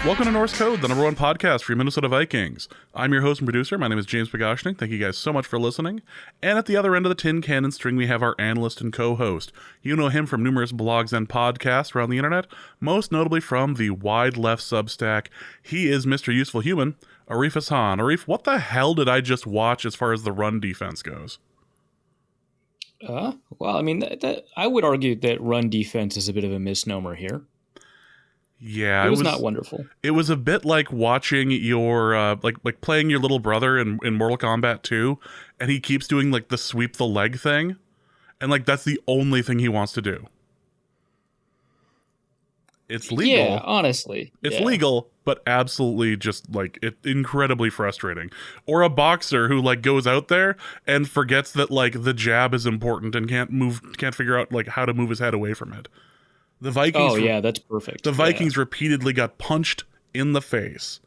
Welcome to Norse Code, the number one podcast for your Minnesota Vikings. I'm your host and producer. My name is James Pagashnik. Thank you guys so much for listening. And at the other end of the tin cannon string, we have our analyst and co-host. You know him from numerous blogs and podcasts around the internet, most notably from the Wide Left Substack. He is Mr. Useful Human, Arif Hassan. Arif, what the hell did I just watch as far as the run defense goes? Well, I mean, I would argue that run defense is a bit of a misnomer here. Yeah, it was not wonderful. It was a bit like watching your like playing your little brother in Mortal Kombat 2, and he keeps doing like the sweep the leg thing, and like that's the only thing he wants to do. It's legal. Yeah, honestly. It's legal, but absolutely just like incredibly frustrating. Or a boxer who like goes out there and forgets that like the jab is important and can't figure out like how to move his head away from it. The Vikings. Oh yeah, that's perfect. The Vikings repeatedly got punched in the face.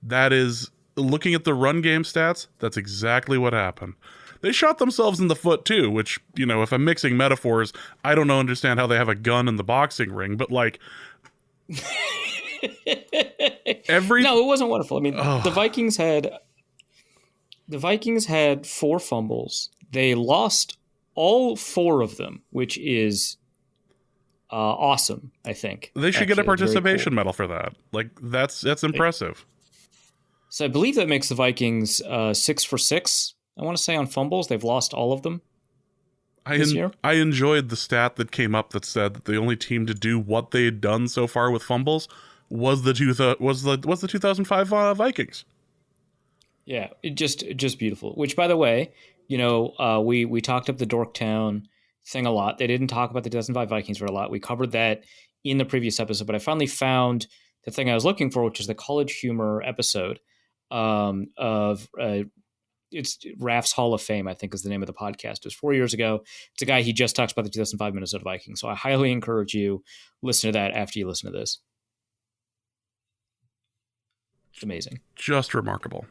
That is, looking at the run game stats, that's exactly what happened. They shot themselves in the foot too, which, you know, if I'm mixing metaphors, I don't understand how they have a gun in the boxing ring, but like No, it wasn't wonderful. I mean, the Vikings had 4 fumbles. They lost all 4 of them, which is awesome, I think. They should get a participation medal for that. Like, that's impressive. So I believe that makes the Vikings 6 for 6, I want to say, on fumbles. They've lost all of them this year. I enjoyed the stat that came up that said that the only team to do what they had done so far with fumbles was the 2005 Vikings. Yeah, it just beautiful. Which, by the way, you know, we talked up the Dorktown thing a lot. They didn't talk about the 2005 Vikings very a lot. We covered that in the previous episode, but I finally found the thing I was looking for, which is the College Humor episode of it's Raph's Hall of Fame, I think is the name of the podcast. It was 4 years ago. It's a guy, he just talks about the 2005 Minnesota Vikings. So I highly encourage you listen to that after you listen to this. It's amazing. Just remarkable.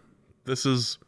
This is...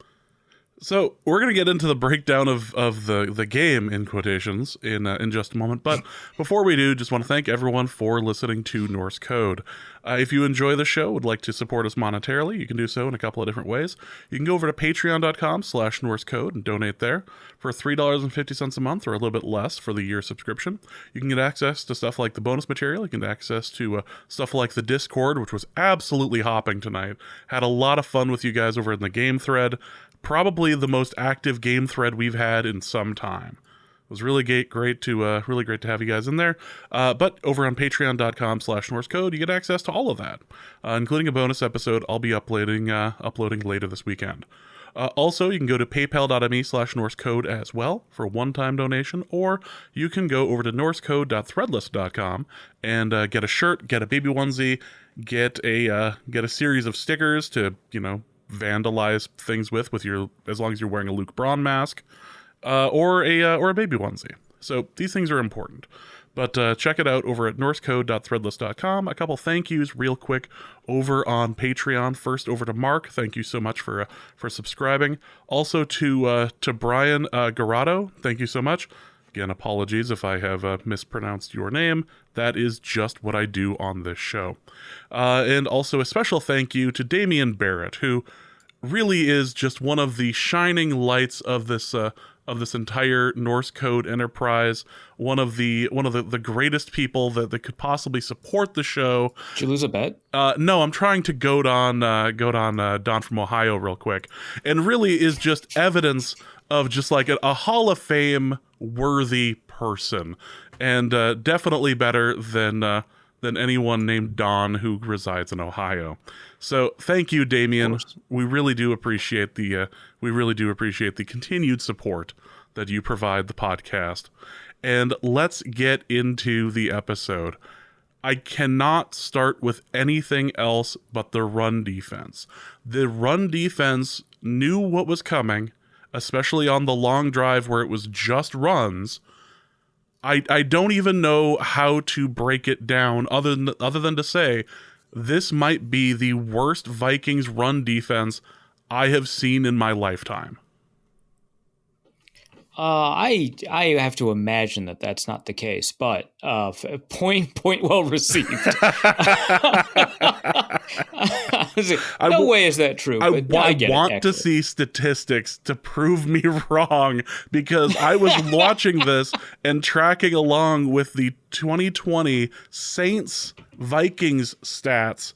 So we're going to get into the breakdown of the game, in quotations, in just a moment. But before we do, just want to thank everyone for listening to Norse Code. If you enjoy the show, would like to support us monetarily, you can do so in a couple of different ways. You can go over to patreon.com/norsecode and donate there for $3.50 a month, or a little bit less for the year subscription. You can get access to stuff like the bonus material. You can get access to stuff like the Discord, which was absolutely hopping tonight. Had a lot of fun with you guys over in the game thread. Probably the most active game thread we've had in some time. It was really great to have you guys in there. But over on patreon.com/norsecode, you get access to all of that, including a bonus episode I'll be uploading later this weekend. Also, you can go to paypal.me/norsecode as well for a one-time donation, or you can go over to norsecode.threadless.com and get a shirt, get a baby onesie, get a series of stickers to, you know, vandalize things with your, as long as you're wearing a Luke Braun mask, or a baby onesie. So these things are important. But check it out over at norsecode.threadless.com. A couple thank yous real quick over on Patreon. First, over to Mark. Thank you so much for subscribing. Also to Brian Garado. Thank you so much. Again, apologies if I have mispronounced your name. That is just what I do on this show. And also a special thank you to Damian Barrett, who really is just one of the shining lights of this entire Norse Code enterprise. One of the greatest people that could possibly support the show. Did you lose a bet? No, I'm trying to goad on Don from Ohio real quick, and really is just evidence of just like a Hall of Fame worthy person, and definitely better than anyone named Don who resides in Ohio. So thank you, Damien. We really do appreciate the continued support that you provide the podcast. And let's get into the episode. I cannot start with anything else but the run defense. The run defense knew what was coming, especially on the long drive where it was just runs. I don't even know how to break it down other than to say this might be the worst Vikings run defense I have seen in my lifetime. I have to imagine that that's not the case, but point well received. No way is that true. But I get want it, to see statistics to prove me wrong, because I was watching this and tracking along with the 2020 Saints Vikings stats,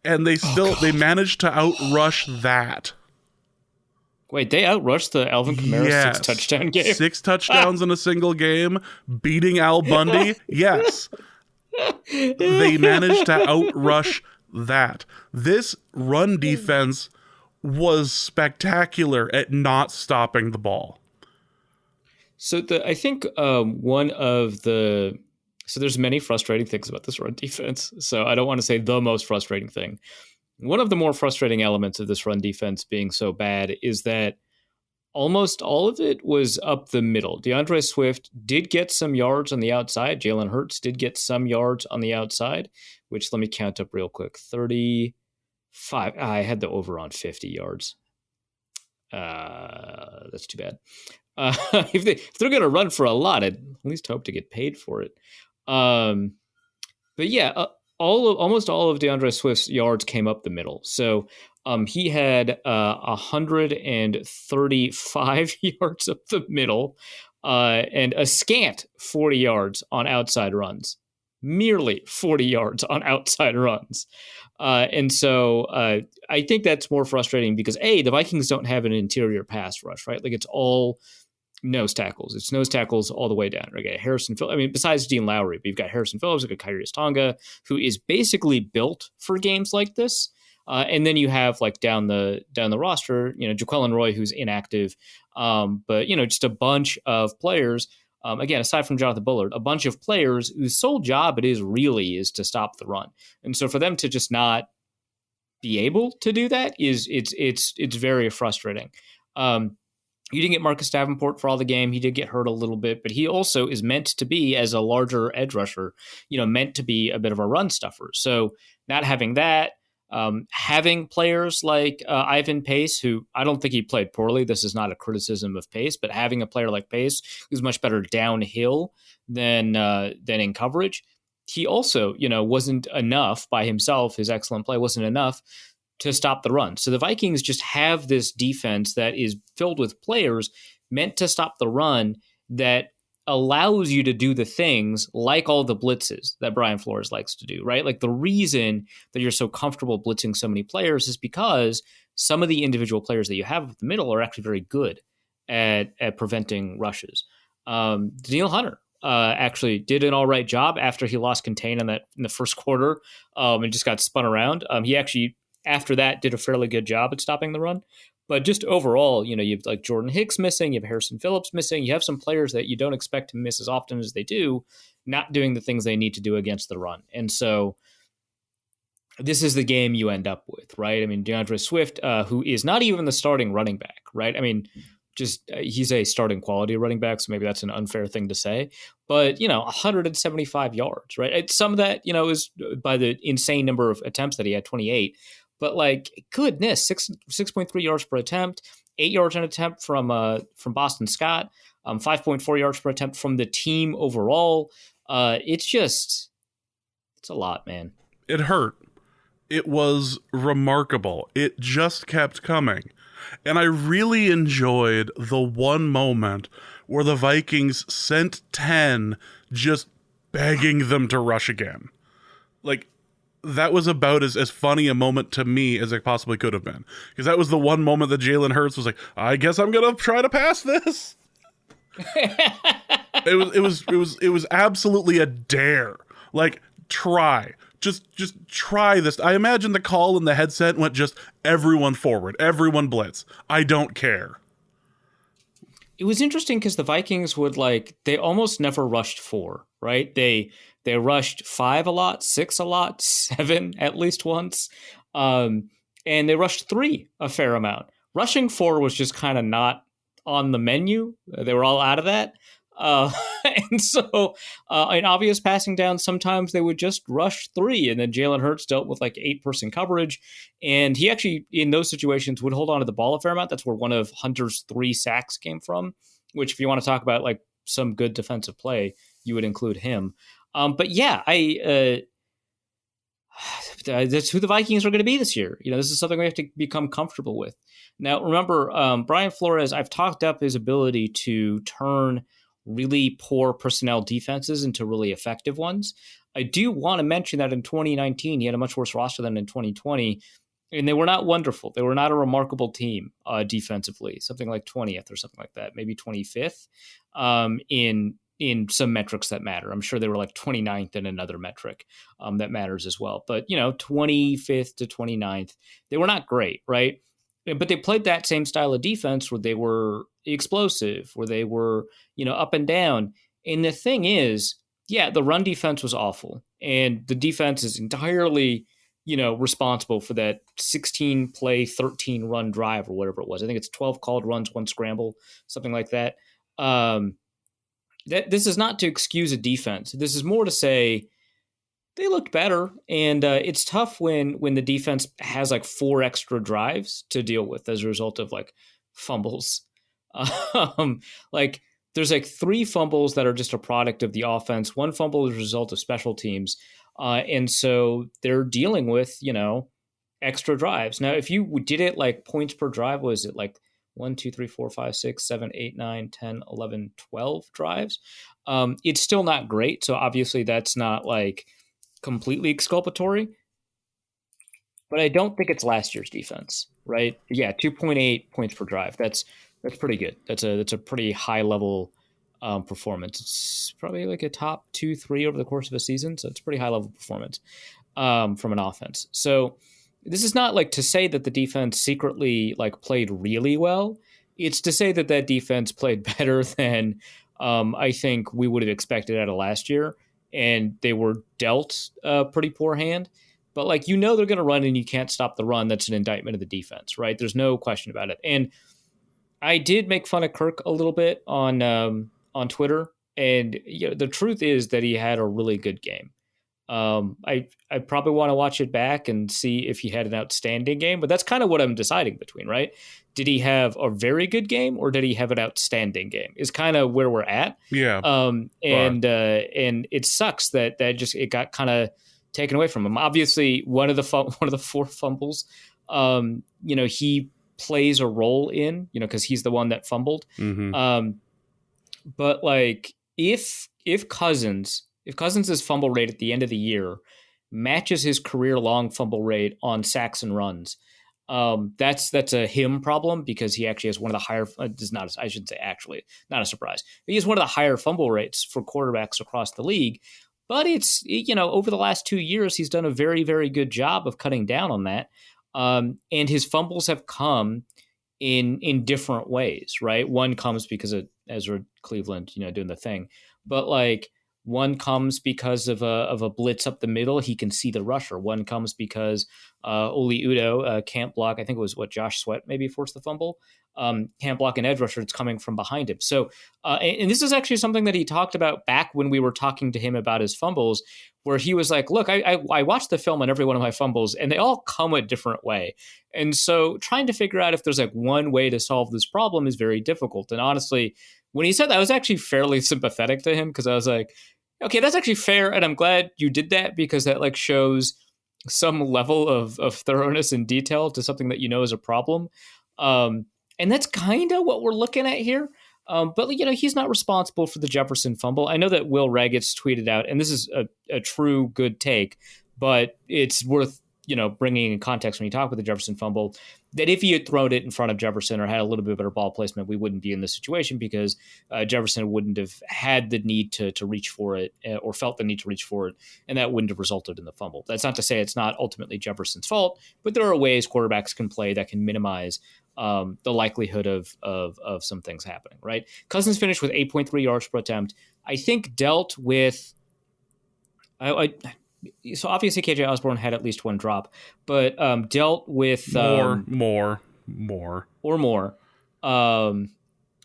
and they managed to outrush that. Wait, they outrushed the Alvin Kamara 6-touchdown game? 6 touchdowns in a single game, beating Al Bundy? Yes. They managed to outrush that. This run defense was spectacular at not stopping the ball. So I think one of the... So there's many frustrating things about this run defense. So I don't want to say the most frustrating thing. One of the more frustrating elements of this run defense being so bad is that almost all of it was up the middle. DeAndre Swift did get some yards on the outside. Jalen Hurts did get some yards on the outside, which let me count up real quick. 35. I had the over on 50 yards. That's too bad. If they're going to run for a lot, I'd at least hope to get paid for it. But yeah, almost all of DeAndre Swift's yards came up the middle. So he had 135 yards up the middle and a scant 40 yards on outside runs. Merely 40 yards on outside runs. And so I think that's more frustrating because, A, the Vikings don't have an interior pass rush, right? Like, it's all nose tackles. It's nose tackles all the way down. Okay, Harrison Phillips. I mean, besides Dean Lowry, but you've got Harrison Phillips, you've got Kyrie Tonga, who is basically built for games like this. And then you have like down the roster, Jaquelin Roy, who's inactive, but just a bunch of players. Again, aside from Jonathan Bullard, a bunch of players whose sole job is to stop the run. And so for them to just not be able to do that it's very frustrating. You didn't get Marcus Davenport for all the game. He did get hurt a little bit, but he also is meant to be, as a larger edge rusher, meant to be a bit of a run stuffer. So not having that, having players like Ivan Pace, who I don't think he played poorly. This is not a criticism of Pace, but having a player like Pace who's much better downhill than in coverage, he also, wasn't enough by himself. His excellent play wasn't enough to stop the run. So the Vikings just have this defense that is filled with players meant to stop the run that allows you to do the things like all the blitzes that Brian Flores likes to do, right? Like, the reason that you're so comfortable blitzing so many players is because some of the individual players that you have in the middle are actually very good at preventing rushes. Danielle Hunter actually did an all right job after he lost contain in the first quarter and just got spun around. He actually, after that, did a fairly good job at stopping the run. But just overall, you've like Jordan Hicks missing, you have Harrison Phillips missing, you have some players that you don't expect to miss as often as they do, not doing the things they need to do against the run. And so this is the game you end up with, right? I mean, DeAndre Swift, who is not even the starting running back, right? I mean, he's a starting quality running back, so maybe that's an unfair thing to say. But, 175 yards, right? Some of that, is by the insane number of attempts that he had, 28. But like, goodness, 6.3 yards per attempt, 8 yards an attempt from Boston Scott, 5.4 yards per attempt from the team overall. It's a lot, man. It hurt. It was remarkable. It just kept coming. And I really enjoyed the one moment where the Vikings sent 10 just begging them to rush again. Like, that was about as funny a moment to me as it possibly could have been. Because that was the one moment that Jalen Hurts was like, I guess I'm going to try to pass this. It was absolutely a dare. Like, try. Just try this. I imagine the call in the headset went just everyone forward, everyone blitz. I don't care. It was interesting because the Vikings they almost never rushed 4, right? They rushed 5 a lot, 6 a lot, 7 at least once. And they rushed 3 a fair amount. Rushing 4 was just kind of not on the menu. They were all out of that. And so in obvious passing down, sometimes they would just rush 3, and then Jalen Hurts dealt with 8-person coverage. And he actually, in those situations, would hold on to the ball a fair amount. That's where one of Hunter's 3 sacks came from. which if you want to talk about like some good defensive play, you would include him. But yeah, that's who the Vikings are going to be this year. This is something we have to become comfortable with. Now, remember, Brian Flores, I've talked up his ability to turn really poor personnel defenses into really effective ones. I do want to mention that in 2019, he had a much worse roster than in 2020, and they were not wonderful. They were not a remarkable team defensively, something like 20th or something like that, maybe 25th in some metrics that matter. I'm sure they were like 29th in another metric that matters as well. But, 25th to 29th, they were not great, right? But they played that same style of defense where they were explosive, where they were, up and down. And the thing is, yeah, the run defense was awful. And the defense is entirely, responsible for that 16 play, 13 run drive or whatever it was. I think it's 12 called runs, 1 scramble, something like that. This is not to excuse a defense. This is more to say they looked better, and it's tough when the defense has like 4 extra drives to deal with as a result of like fumbles. Like there's like 3 fumbles that are just a product of the offense. 1 fumble is a result of special teams, and so they're dealing with extra drives. Now, if you did it like points per drive, was it like 1, 2, 3, 4, 5, 6, 7, 8, 9, 10, 11, 12 drives? It's still not great. So obviously that's not like completely exculpatory, but I don't think it's last year's defense, right? Yeah, 2.8 points per drive. That's pretty good. That's a pretty high level performance. It's probably like a top 2, 3 over the course of a season. So it's pretty high level performance from an offense. So this is not like to say that the defense secretly like played really well. It's to say that defense played better than I think we would have expected out of last year. And they were dealt a pretty poor hand. But like, they're going to run and you can't stop the run. That's an indictment of the defense, right? There's no question about it. And I did make fun of Kirk a little bit on Twitter. And the truth is that he had a really good game. I probably want to watch it back and see if he had an outstanding game, but that's kind of what I'm deciding between, right? Did he have a very good game or did he have an outstanding game? Is kind of where we're at. Yeah. And it sucks that it got kind of taken away from him. Obviously, one of the 4 fumbles, he plays a role in, because he's the one that fumbled. Mm-hmm. But like if Cousins' fumble rate at the end of the year matches his career-long fumble rate on sacks and runs, that's a him problem because he actually has one of the higher. I shouldn't say actually, not a surprise. He has one of the higher fumble rates for quarterbacks across the league. But it's over the last 2 years he's done a very, very good job of cutting down on that, and his fumbles have come in different ways, right? One comes because of Ezra Cleveland, doing the thing, but like. One comes because of a blitz up the middle. He can see the rusher. One comes because Oli Udo can't block. I think it was Josh Sweat maybe forced the fumble. Can't block an edge rusher. It's coming from behind him. So, and this is actually something that he talked about back when we were talking to him about his fumbles, where he was like, look, I watched the film on every one of my fumbles and they all come a different way. And so trying to figure out if there's like one way to solve this problem is very difficult. And honestly, when he said that, I was actually fairly sympathetic to him because I was like, okay, that's actually fair, and I'm glad you did that because that like shows some level of thoroughness and detail to something that is a problem, and that's kind of what we're looking at here. But he's not responsible for the Jefferson fumble. I know that Will Raggets tweeted out, and this is a true good take, but it's worth bringing in context when you talk about the Jefferson fumble, that if he had thrown it in front of Jefferson or had a little bit better ball placement, we wouldn't be in this situation because Jefferson wouldn't have had the need to reach for it or felt the need to reach for it, and that wouldn't have resulted in the fumble. That's not to say it's not ultimately Jefferson's fault, but there are ways quarterbacks can play that can minimize the likelihood of some things happening, right? Cousins finished with 8.3 yards per attempt. I think dealt with so obviously KJ Osborne had at least 1 drop, but dealt with more.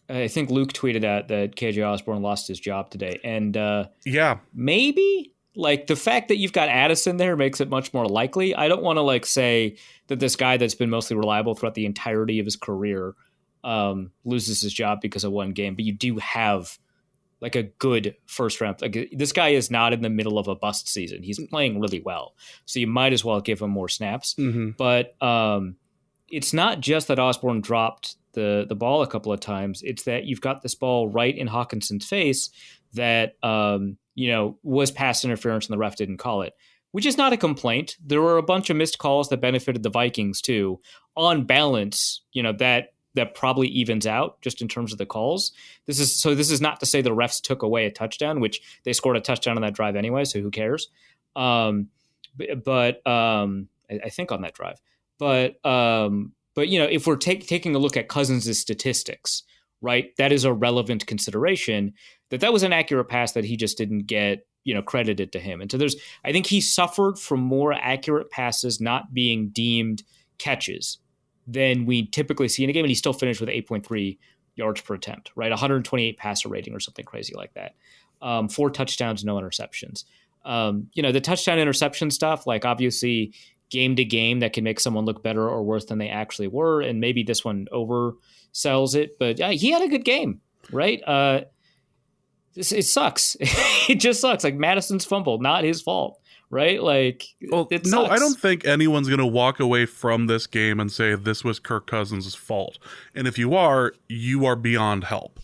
I think Luke tweeted out that KJ Osborne lost his job today, and yeah, maybe like the fact that you've got Addison there makes it much more likely. I don't want to like say that this guy that's been mostly reliable throughout the entirety of his career loses his job because of one game, but you do have like a good first round. Like this guy is not in the middle of a bust season. He's playing really well. So you might as well give him more snaps. Mm-hmm. But it's not just that Osborne dropped the ball a couple of times. It's that you've got this ball right in Hawkinson's face that, was pass interference and the ref didn't call it, which is not a complaint. There were a bunch of missed calls that benefited the Vikings too. On balance, that probably evens out just in terms of the calls. This is not to say the refs took away a touchdown, which they scored a touchdown on that drive anyway, so who cares? I think on that drive. But if we're taking a look at Cousins' statistics, right, that is a relevant consideration. That was an accurate pass that he just didn't get credited to him. And so I think he suffered from more accurate passes not being deemed catches than we typically see in a game, and he still finished with 8.3 yards per attempt, right? 128 passer rating or something crazy like that. 4 touchdowns, no interceptions. The touchdown interception stuff, like obviously game to game, that can make someone look better or worse than they actually were, and maybe this one oversells it, but he had a good game, right? It sucks. It just sucks. Like Madison's fumble, not his fault. Right? Like, well, it no, sucks. I don't think anyone's going to walk away from this game and say this was Kirk Cousins' fault. And if you are beyond help.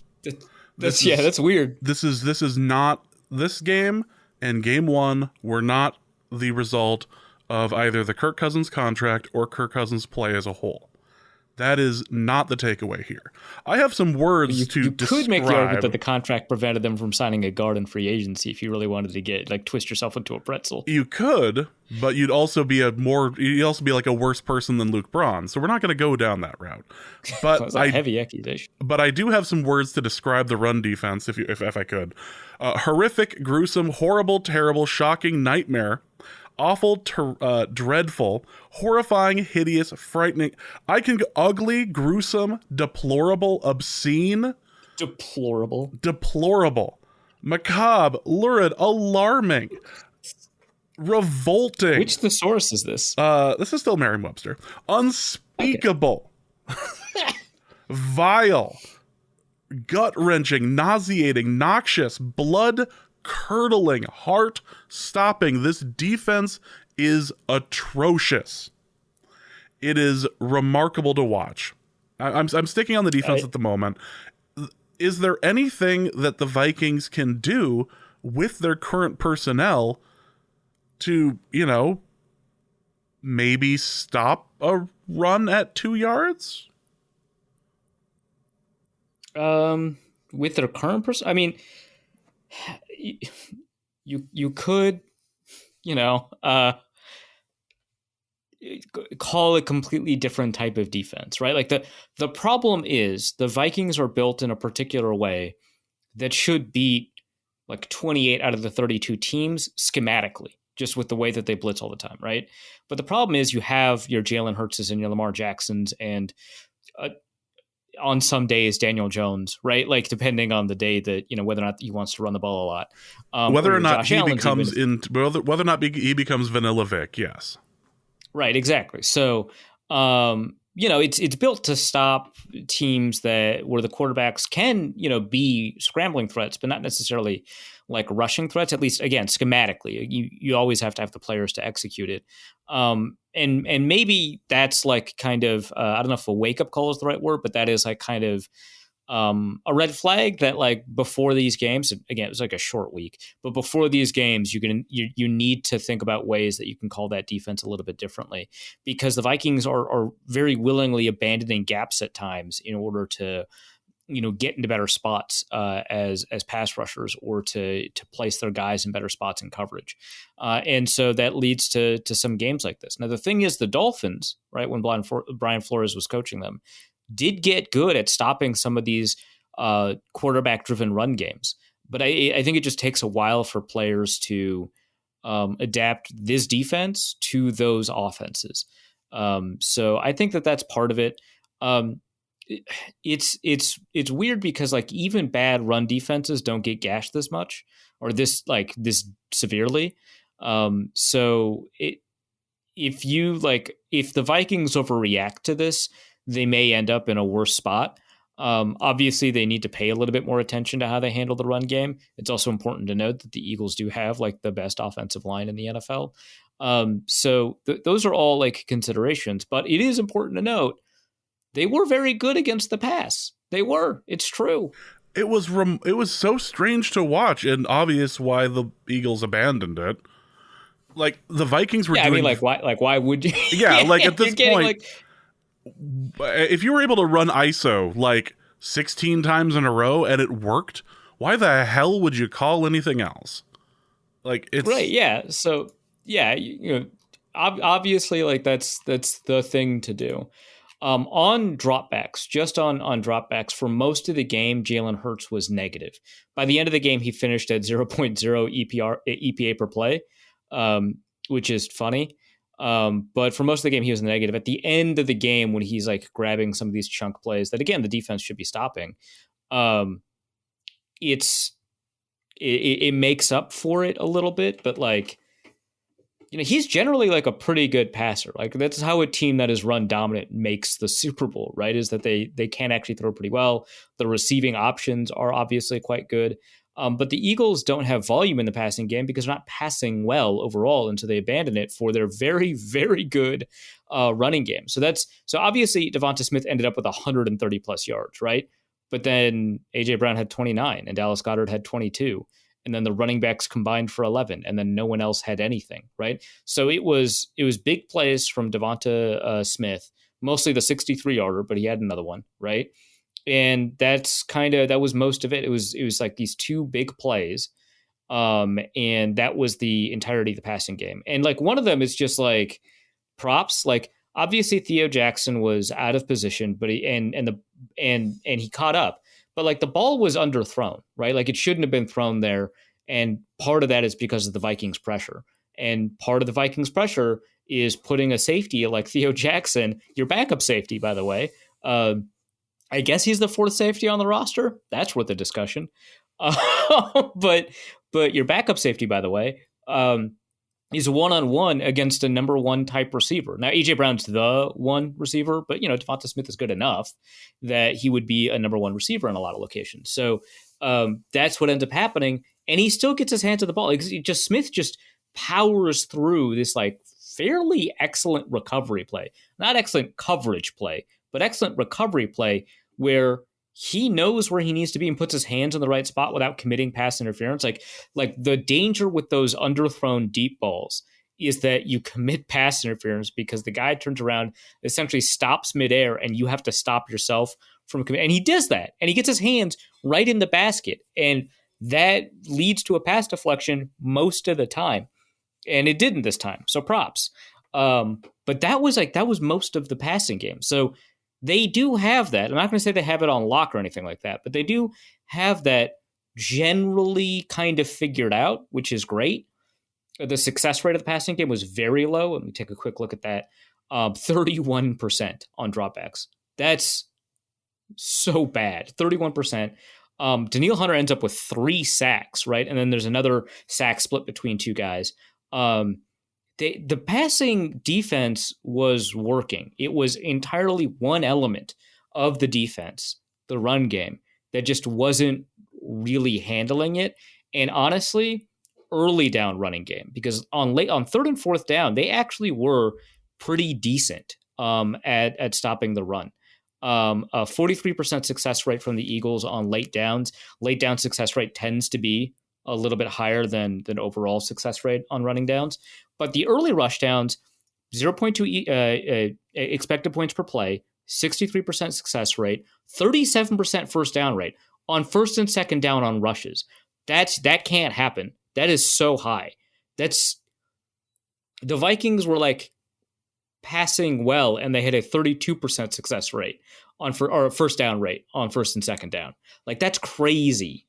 That's weird. This is not this game and game one were not the result of either the Kirk Cousins contract or Kirk Cousins' play as a whole. That is not the takeaway here. I have some words to describe. You could make the argument that the contract prevented them from signing a guard in free agency if you really wanted to twist yourself into a pretzel. You could, but you'd also be like a worse person than Luke Braun. So we're not going to go down that route. But That's a heavy accusation. But I do have some words to describe the run defense if I could. Horrific, gruesome, horrible, terrible, shocking, nightmare. Awful, dreadful, horrifying, hideous, frightening. Ugly, gruesome, deplorable, obscene. Deplorable. Macabre, lurid, alarming, revolting. Which thesaurus is this? This is still Merriam-Webster. Unspeakable. Okay. Vile. Gut-wrenching, nauseating, noxious, blood-curdling, heart-stopping. This defense is atrocious. It is remarkable to watch. I'm sticking on the defense at the moment. Is there anything that the Vikings can do with their current personnel to, maybe stop a run at 2 yards? With their current person, I mean, you could, call a completely different type of defense, right? Like the problem is the Vikings are built in a particular way that should beat like 28 out of the 32 teams schematically, just with the way that they blitz all the time, right? But the problem is you have your Jalen Hurtses and your Lamar Jacksons and on some days Daniel Jones, right? Like depending on the day that whether or not he wants to run the ball a lot, whether or not he becomes he becomes Vanilla Vic, yes, right, exactly. So it's built to stop teams where the quarterbacks can be scrambling threats, but not necessarily like rushing threats. At least again schematically, you always have to have the players to execute it. And maybe that's like kind of I don't know if a wake up call is the right word, but that is like kind of a red flag that like before these games, again it was like a short week, but before these games you need to think about ways that you can call that defense a little bit differently, because the Vikings are very willingly abandoning gaps at times in order to get into better spots as pass rushers or to place their guys in better spots in coverage. And so that leads to some games like this. Now, the thing is the Dolphins, right, when Brian Flores was coaching them, did get good at stopping some of these quarterback-driven run games. But I think it just takes a while for players to adapt this defense to those offenses. So I think that that's part of it. It's weird because like even bad run defenses don't get gashed this much or this severely. So if the Vikings overreact to this, they may end up in a worse spot. Obviously, they need to pay a little bit more attention to how they handle the run game. It's also important to note that the Eagles do have like the best offensive line in the NFL. So those are all like considerations, but it is important to note they were very good against the pass. They were. It's true. It was so strange to watch, and obvious why the Eagles abandoned it. Like the Vikings were Yeah, doing. I mean, why would you? Yeah, like at this point, like, if you were able to run ISO like 16 times in a row and it worked, why the hell would you call anything else? Like it's right. Yeah. So yeah, obviously, like that's the thing to do. On dropbacks, just on dropbacks, for most of the game, Jalen Hurts was negative. By the end of the game, he finished at 0.0 EPA per play, which is funny. But for most of the game, he was negative. At the end of the game, when he's like grabbing some of these chunk plays that, again, the defense should be stopping, it makes up for it a little bit. But like, he's generally like a pretty good passer. Like that's how a team that is run dominant makes the Super Bowl, right? Is that they can actually throw pretty well. The receiving options are obviously quite good. But the Eagles don't have volume in the passing game because they're not passing well overall, and so they abandon it for their very, very good running game. So obviously Devonta Smith ended up with 130 plus yards, right? But then AJ Brown had 29 and Dallas Goedert had 22. And then the running backs combined for 11, and then no one else had anything, right? So it was big plays from Devonta Smith, mostly the 63-yarder, but he had another one, right? And that was most of it. It was like these two big plays, and that was the entirety of the passing game. And like one of them is just like props, like obviously Theo Jackson was out of position, but he caught up. But like the ball was underthrown, right? Like it shouldn't have been thrown there. And part of that is because of the Vikings pressure. And part of the Vikings pressure is putting a safety like Theo Jackson, your backup safety, by the way. I guess he's the fourth safety on the roster. That's worth a discussion. But your backup safety, by the way, is one-on-one against a number one type receiver. Now, A.J. Brown's the one receiver, but, Devonta Smith is good enough that he would be a number one receiver in a lot of locations. So that's what ends up happening. And he still gets his hands on the ball. Smith just powers through this like fairly excellent recovery play. Not excellent coverage play, but excellent recovery play where he knows where he needs to be and puts his hands in the right spot without committing pass interference. Like the danger with those underthrown deep balls is that you commit pass interference because the guy turns around, essentially stops midair, and you have to stop yourself from committing. And he does that, and he gets his hands right in the basket, and that leads to a pass deflection most of the time. And it didn't this time, so props. But that was most of the passing game. So they do have that. I'm not going to say they have it on lock or anything like that, but they do have that generally kind of figured out, which is great. The success rate of the passing game was very low. Let me take a quick look at that. 31% on dropbacks. That's so bad. 31%. Daniil Hunter ends up with 3 sacks, right? And then there's another sack split between two guys. The passing defense was working. It was entirely one element of the defense, the run game, that just wasn't really handling it. And honestly, early down running game, because on third and fourth down, they actually were pretty decent at stopping the run. A 43% success rate from the Eagles on late downs. Late down success rate tends to be a little bit higher than overall success rate on running downs. But the early rush downs, 0.2 expected points per play, 63% success rate, 37% first down rate on first and second down on rushes. That can't happen. That is so high. The Vikings were like passing well, and they had a 32% success rate or first down rate on first and second down. Like that's crazy.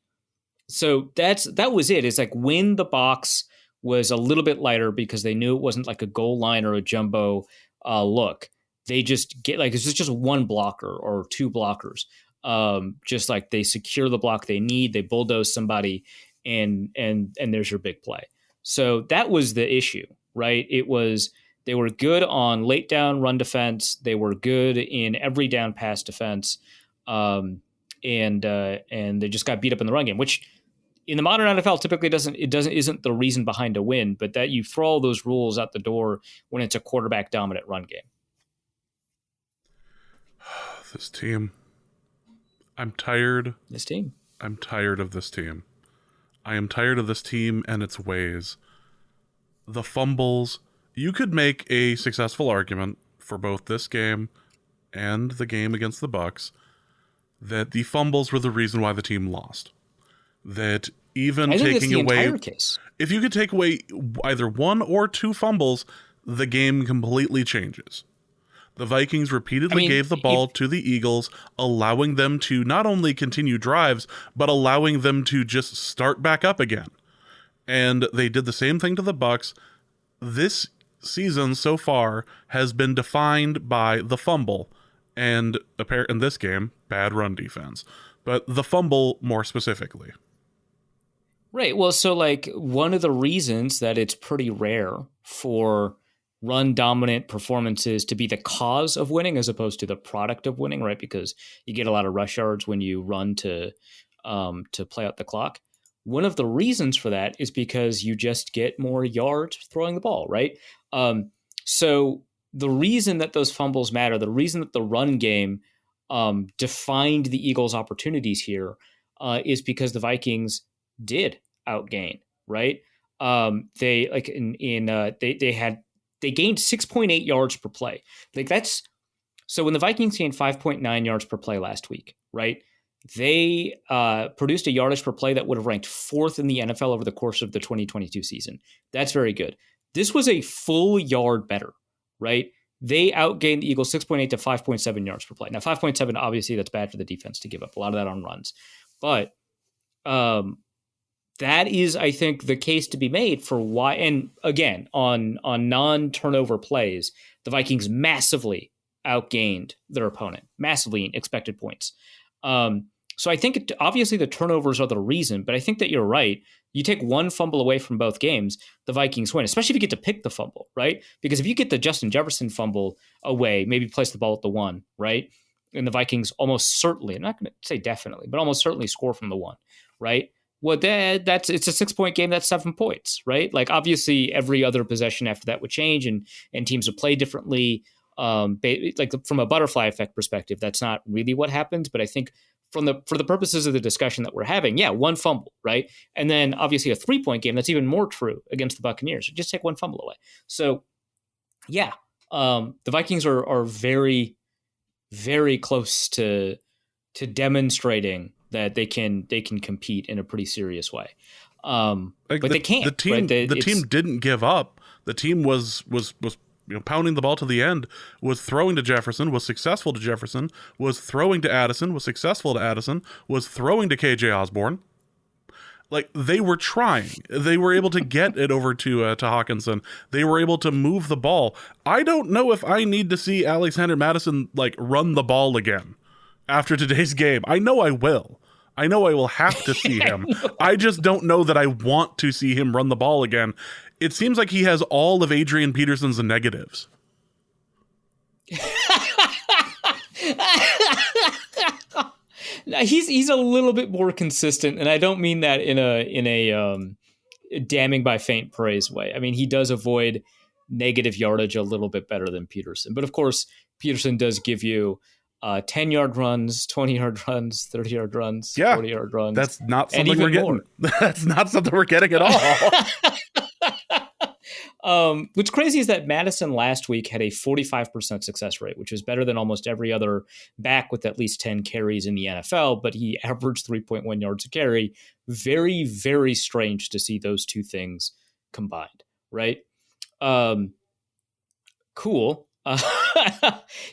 So that was it. It's like when the box was a little bit lighter because they knew it wasn't like a goal line or a jumbo look. They just get like, it's just one blocker or two blockers. Just like they secure the block they need, they bulldoze somebody, and there's your big play. So that was the issue, right? They were good on late down run defense. They were good in every down pass defense. and they just got beat up in the run game, which in the modern NFL typically isn't the reason behind a win, but that you throw all those rules out the door when it's a quarterback dominant run game. This team. I'm tired. This team. I'm tired of this team. I am tired of this team and its ways. The fumbles. You could make a successful argument for both this game and the game against the Bucs that the fumbles were the reason why the team lost. That even taking away, if you could take away either one or two fumbles, the game completely changes. The Vikings repeatedly gave the ball to the Eagles, allowing them to not only continue drives, but allowing them to just start back up again. And they did the same thing to the Bucs. This season so far has been defined by the fumble and, in this game, bad run defense. But the fumble more specifically. Right. Well, so like one of the reasons that it's pretty rare for run dominant performances to be the cause of winning as opposed to the product of winning, right? Because you get a lot of rush yards when you run to play out the clock. One of the reasons for that is because you just get more yards throwing the ball, right? So the reason that those fumbles matter, the reason that the run game defined the Eagles' opportunities here is because the Vikings did outgain, right? They like they gained 6.8 yards per play. Like that's so when the Vikings gained 5.9 yards per play last week, right? They produced a yardage per play that would have ranked 4th in the NFL over the course of the 2022 season. That's very good. This was a full yard better, right? They outgained the Eagles 6.8 to 5.7 yards per play. Now 5.7, obviously that's bad for the defense to give up a lot of that on runs. But that is, I think, the case to be made for why. And again, on non-turnover plays, the Vikings massively outgained their opponent, massively in expected points. So I think obviously the turnovers are the reason, but I think that you're right. You take one fumble away from both games, the Vikings win, especially if you get to pick the fumble, right? Because if you get the Justin Jefferson fumble away, maybe place the ball at the 1, right? And the Vikings almost certainly, I'm not going to say definitely, but almost certainly score from the 1, right? Well, it's a 6-point game. That's 7 points, right? Like obviously every other possession after that would change and teams would play differently. Like from a butterfly effect perspective, that's not really what happens. But I think for the purposes of the discussion that we're having, yeah, one fumble, right? And then obviously a 3-point game, that's even more true against the Buccaneers. So just take one fumble away. So yeah, the Vikings are very, very close to demonstrating that they can compete in a pretty serious way. But they can't. The team, right? the team didn't give up. The team was pounding the ball to the end, was throwing to Jefferson, was successful to Jefferson, was throwing to Addison, was successful to Addison, was throwing to KJ Osborne. Like they were trying. They were able to get it over to Hawkinson. They were able to move the ball. I don't know if I need to see Alexander Mattison like run the ball again after today's game. I know I will. I know I will have to see him. I just don't know that I want to see him run the ball again. It seems like he has all of Adrian Peterson's negatives. He's a little bit more consistent, and I don't mean that in a damning by faint praise way. I mean, he does avoid negative yardage a little bit better than Peterson. But of course, Peterson does give you 10-yard runs, 20-yard runs, 30-yard runs, 40-yard runs. That's not something we're getting. That's not something we're getting at all. What's crazy is that Madison last week had a 45% success rate, which is better than almost every other back with at least 10 carries in the NFL, but he averaged 3.1 yards a carry. Very, very strange to see those two things combined, right? Cool.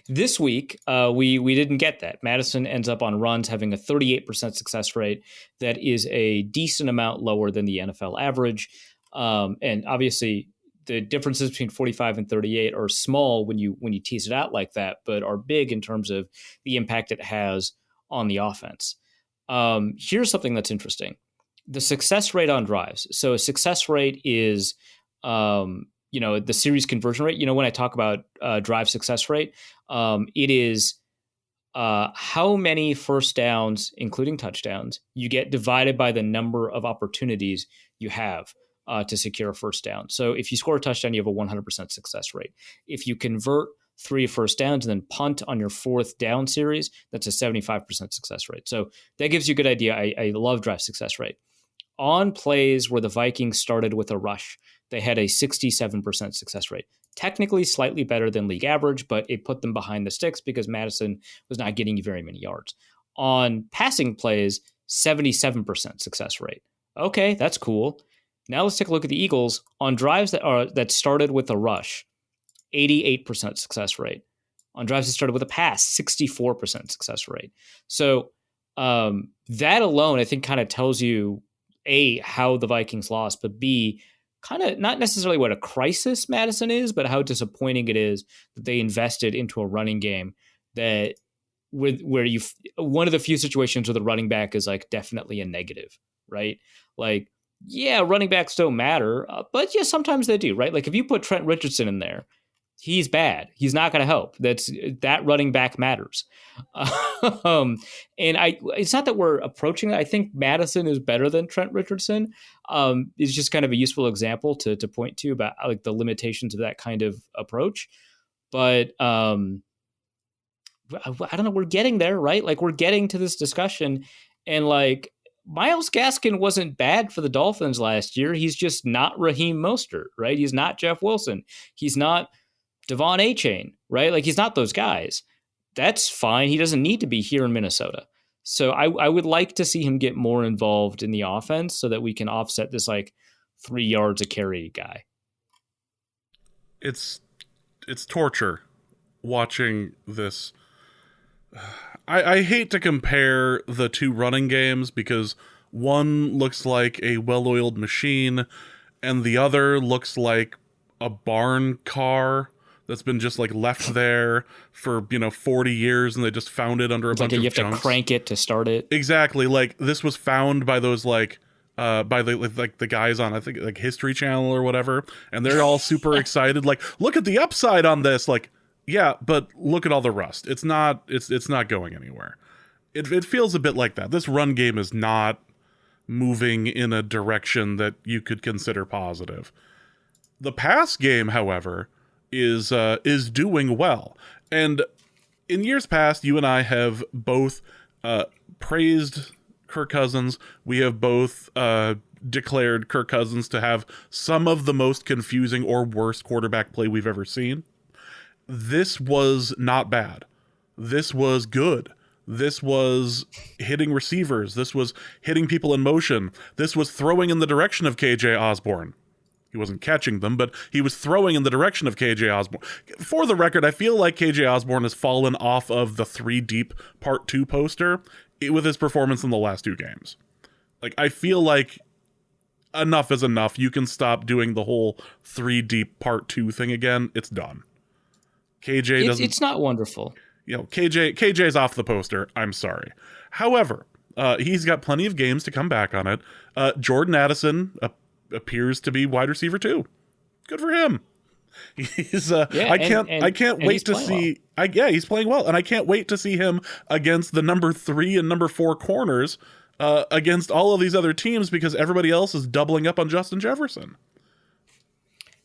This week, we didn't get that. Madison ends up on runs having a 38% success rate. That is a decent amount lower than the NFL average. And obviously, the differences between 45 and 38 are small when you tease it out like that, but are big in terms of the impact it has on the offense. Here's something that's interesting. The success rate on drives. So a success rate is, the series conversion rate. When I talk about drive success rate, it is how many first downs, including touchdowns, you get divided by the number of opportunities you have to secure a first down. So if you score a touchdown, you have a 100% success rate. If you convert 3 first downs and then punt on your 4th down series, that's a 75% success rate. So that gives you a good idea. I love drive success rate. On plays where the Vikings started with a rush, they had a 67% success rate. Technically slightly better than league average, but it put them behind the sticks because Madison was not getting you very many yards. On passing plays, 77% success rate. Okay, that's cool. Now let's take a look at the Eagles. On drives that started with a rush, 88% success rate. On drives that started with a pass, 64% success rate. So that alone, I think, kind of tells you, A, how the Vikings lost, but B, kind of not necessarily what a crisis Madison is, but how disappointing it is that they invested into a running game that where you one of the few situations where the running back is like definitely a negative, right? Like, yeah, running backs don't matter, but yeah, sometimes they do, right? Like if you put Trent Richardson in there, he's bad. He's not going to help. That running back matters. And it's not that we're approaching it. I think Madison is better than Trent Richardson. It's just kind of a useful example to point to about like the limitations of that kind of approach. But I don't know. We're getting there, right? Like we're getting to this discussion, and like Myles Gaskin wasn't bad for the Dolphins last year. He's just not Raheem Mostert, right? He's not Jeff Wilson. He's not Devon Achane, right? Like he's not those guys. That's fine. He doesn't need to be here in Minnesota. So I would like to see him get more involved in the offense so that we can offset this like 3 yards a carry guy. It's torture watching this. I hate to compare the two running games because one looks like a well-oiled machine and the other looks like a barn car that's been just like left there for 40 years and they just found it under a bunch of junks. You have to crank it to start it. Exactly. Like this was found by those by the guys on I think like History Channel or whatever, and they're all super excited. Like, look at the upside on this. Like, yeah, but look at all the rust. It's not going anywhere. It feels a bit like that. This run game is not moving in a direction that you could consider positive. The pass game, however, is doing well. And in years past, you and I have both praised Kirk Cousins. We have both declared Kirk Cousins to have some of the most confusing or worst quarterback play we've ever seen. This was not bad. This was good. This was hitting receivers. This was hitting people in motion. This was throwing in the direction of KJ Osborne. He wasn't catching them, but he was throwing in the direction of KJ Osborne. For the record, I feel like KJ Osborne has fallen off of the 3 Deep Part 2 poster with his performance in the last 2 games. Like, I feel like enough is enough. You can stop doing the whole 3 Deep Part 2 thing again. It's done. KJ doesn't... It's not wonderful. KJ's off the poster. I'm sorry. However, he's got plenty of games to come back on it. Jordan Addison appears to be wide receiver 2. Good for him. He's I can't wait to see well. He's playing well, and I can't wait to see him against the number 3 and number 4 corners against all of these other teams because everybody else is doubling up on Justin Jefferson.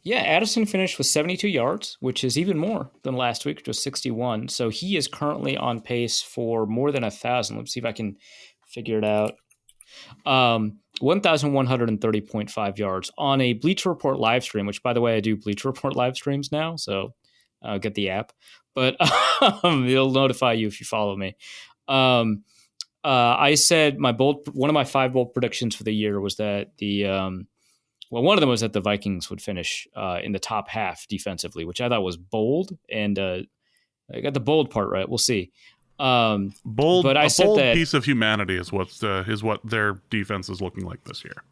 Yeah, Addison finished with 72 yards, which is even more than last week, which was 61. So he is currently on pace for more than 1,000. Let's see if I can figure it out. 1,130.5 yards on a Bleacher Report live stream, which, by the way, I do Bleacher Report live streams now, so get the app. But it'll notify you if you follow me. I said one of my 5 bold predictions for the year was that one of them was that the Vikings would finish in the top half defensively, which I thought was bold, and I got the bold part right. We'll see. Bold piece of humanity is what their defense is looking like this year.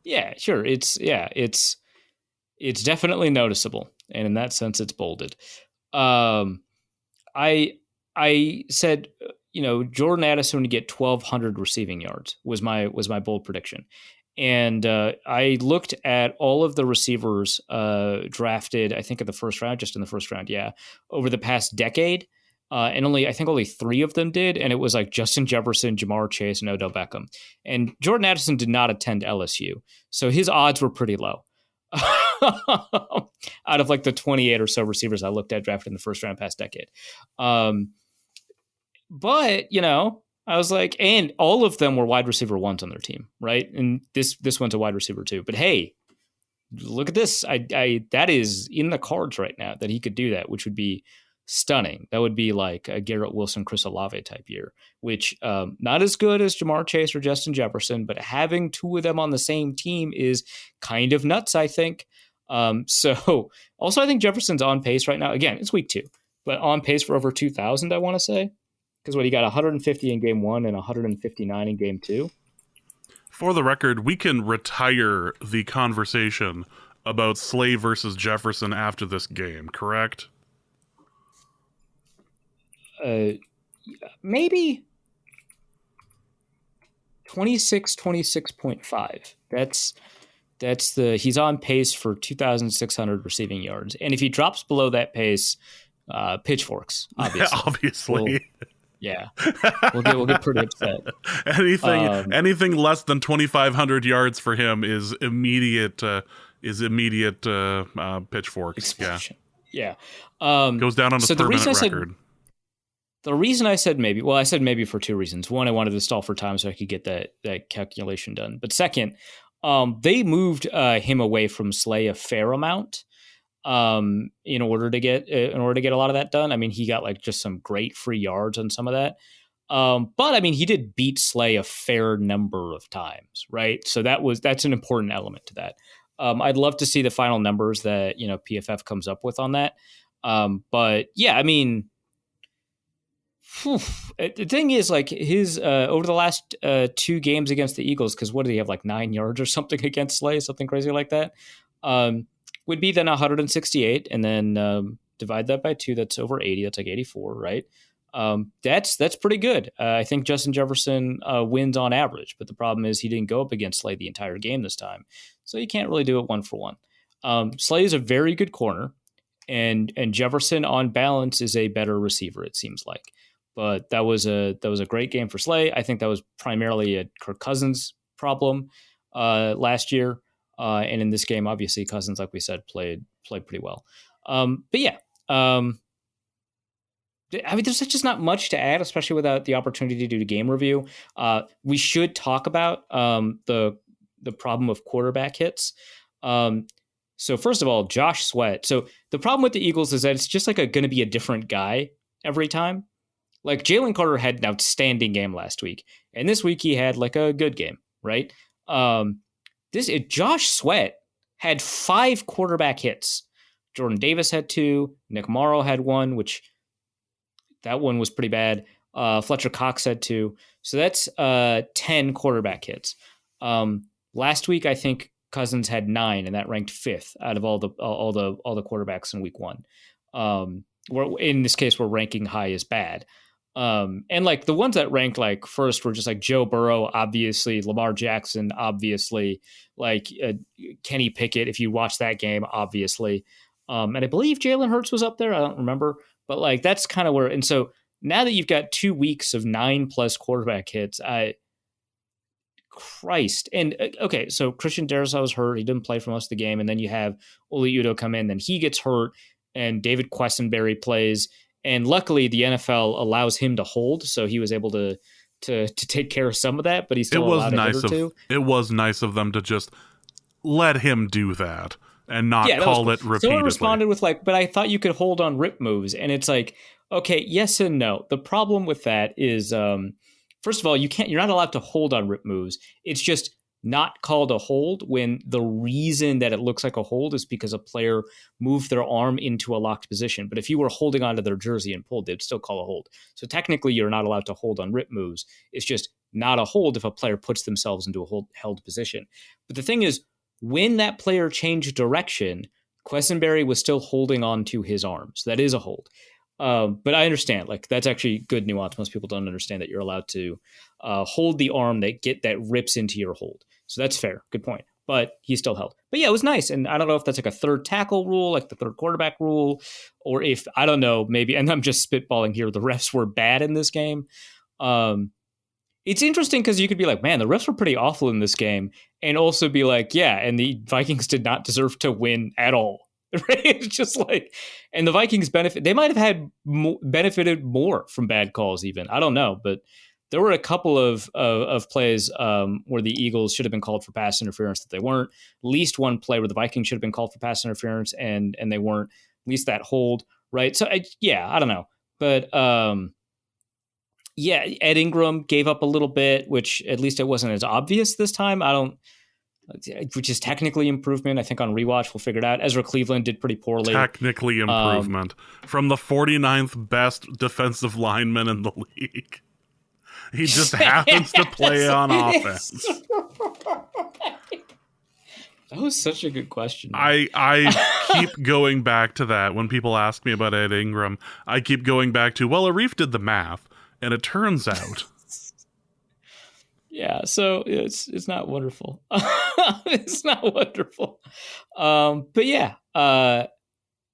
Yeah, sure. It's definitely noticeable, and in that sense, it's bolded. I said, Jordan Addison would get 1,200 receiving yards was my bold prediction. And I looked at all of the receivers drafted, I think in the first round, over the past decade. And I think only 3 of them did. And it was like Justin Jefferson, Jamar Chase, and Odell Beckham. And Jordan Addison did not attend LSU. So his odds were pretty low. Out of like the 28 or so receivers I looked at drafted in the first round past decade. But, I was like, and all of them were wide receiver ones on their team, right? And this one's a wide receiver too. But hey, look at this. That is in the cards right now that he could do that, which would be stunning. That would be like a Garrett Wilson, Chris Olave type year, which not as good as Jamar Chase or Justin Jefferson, but having 2 of them on the same team is kind of nuts, I think. So also I think Jefferson's on pace right now. Again, it's week 2, but on pace for over 2,000, I want to say. Because he got 150 in game 1 and 159 in game 2. For the record, we can retire the conversation about Slay versus Jefferson after this game, correct? Maybe 26.5. That's he's on pace for 2,600 receiving yards. And if he drops below that pace, pitchforks, obviously. Obviously. Yeah, we'll get pretty upset. Anything less than 2,500 yards for him is immediate pitchforks. Explosion. Yeah. Goes down on a permanent record. The reason I said maybe, I said maybe for 2 reasons. One, I wanted to stall for time so I could get that calculation done. But second, they moved him away from Slay a fair amount. In order to get a lot of that done. I mean, he got like just some great free yards on some of that. But I mean, he did beat Slay a fair number of times, right? So that's an important element to that. I'd love to see the final numbers that, PFF comes up with on that. But yeah, I mean, the thing is, like, his over the last 2 games against the Eagles, because what did he have, like 9 yards or something against Slay, something crazy like that? Would be then 168, and then divide that by 2. That's over 80. That's like 84, right? That's pretty good. I think Justin Jefferson wins on average, but the problem is he didn't go up against Slay the entire game this time, so you can't really do it 1 for 1. Slay is a very good corner, and Jefferson on balance is a better receiver, it seems like. But that was a great game for Slay. I think that was primarily a Kirk Cousins problem last year. And in this game, obviously, Cousins, like we said, played pretty well. But yeah, I mean, there's just not much to add, especially without the opportunity to do the game review. We should talk about the problem of quarterback hits. So first of all, Josh Sweat. So the problem with the Eagles is that it's just like going to be a different guy every time. Like Jalen Carter had an outstanding game last week, and this week he had like a good game, right? Josh Sweat had 5 quarterback hits. Jordan Davis had 2. Nick Morrow had 1, which that one was pretty bad. Fletcher Cox had 2. So that's 10 quarterback hits. Last week, I think Cousins had 9, and that ranked 5th out of all the quarterbacks in week 1. In this case, we're ranking high as bad. And like the ones that ranked like first were just like Joe Burrow, obviously, Lamar Jackson, obviously, like Kenny Pickett, if you watch that game, obviously. And I believe Jalen Hurts was up there. I don't remember, but like that's kind of where. And so now that you've got 2 weeks of 9+ quarterback hits, Christ. And okay, so Christian Darrisaw was hurt. He didn't play for most of the game. And then you have Oli Udoh come in, then he gets hurt, and David Quessenberry plays. And luckily, the NFL allows him to hold, so he was able to take care of some of that. But he's still allowed a hit or 2. It was nice of them to just let him do that and not call it repeatedly. Someone responded with like, "But I thought you could hold on rip moves," and it's like, okay, yes and no. The problem with that is, first of all, you're not allowed to hold on rip moves. It's just not called a hold when the reason that it looks like a hold is because a player moved their arm into a locked position. But if you were holding onto their jersey and pulled, they'd still call a hold. So technically, you're not allowed to hold on rip moves. It's just not a hold if a player puts themselves into a held position. But the thing is, when that player changed direction, Quessenberry was still holding on to his arm. So that is a hold. But I understand, like, that's actually good nuance. Most people don't understand that you're allowed to hold the arm that rips into your hold. So that's fair. Good point. but he still held. But yeah, it was nice. And I don't know if that's like a third tackle rule, like the third quarterback rule, or if, I don't know, maybe, and I'm just spitballing here, the refs were bad in this game. It's interesting because you could be like, man, the refs were pretty awful in this game. And also be like, yeah, and the Vikings did not deserve to win at all. Right? It's just like, and the Vikings they might have had benefited more from bad calls even. I don't know, but there were a couple of plays where the Eagles should have been called for pass interference that they weren't. At least one play where the Vikings should have been called for pass interference and they weren't. At least that hold, right? So, I don't know. But, yeah, Ed Ingram gave up a little bit, which at least it wasn't as obvious this time. Which is technically improvement. I think on rewatch we'll figure it out. Ezra Cleveland did pretty poorly. Technically improvement from the 49th best defensive lineman in the league. He just happens to play on offense. That was such a good question. I keep going back to that when people ask me about Ed Ingram. I keep going back to, well, Arif did the math, and it turns out. Yeah, so it's not wonderful. It's not wonderful. But yeah, so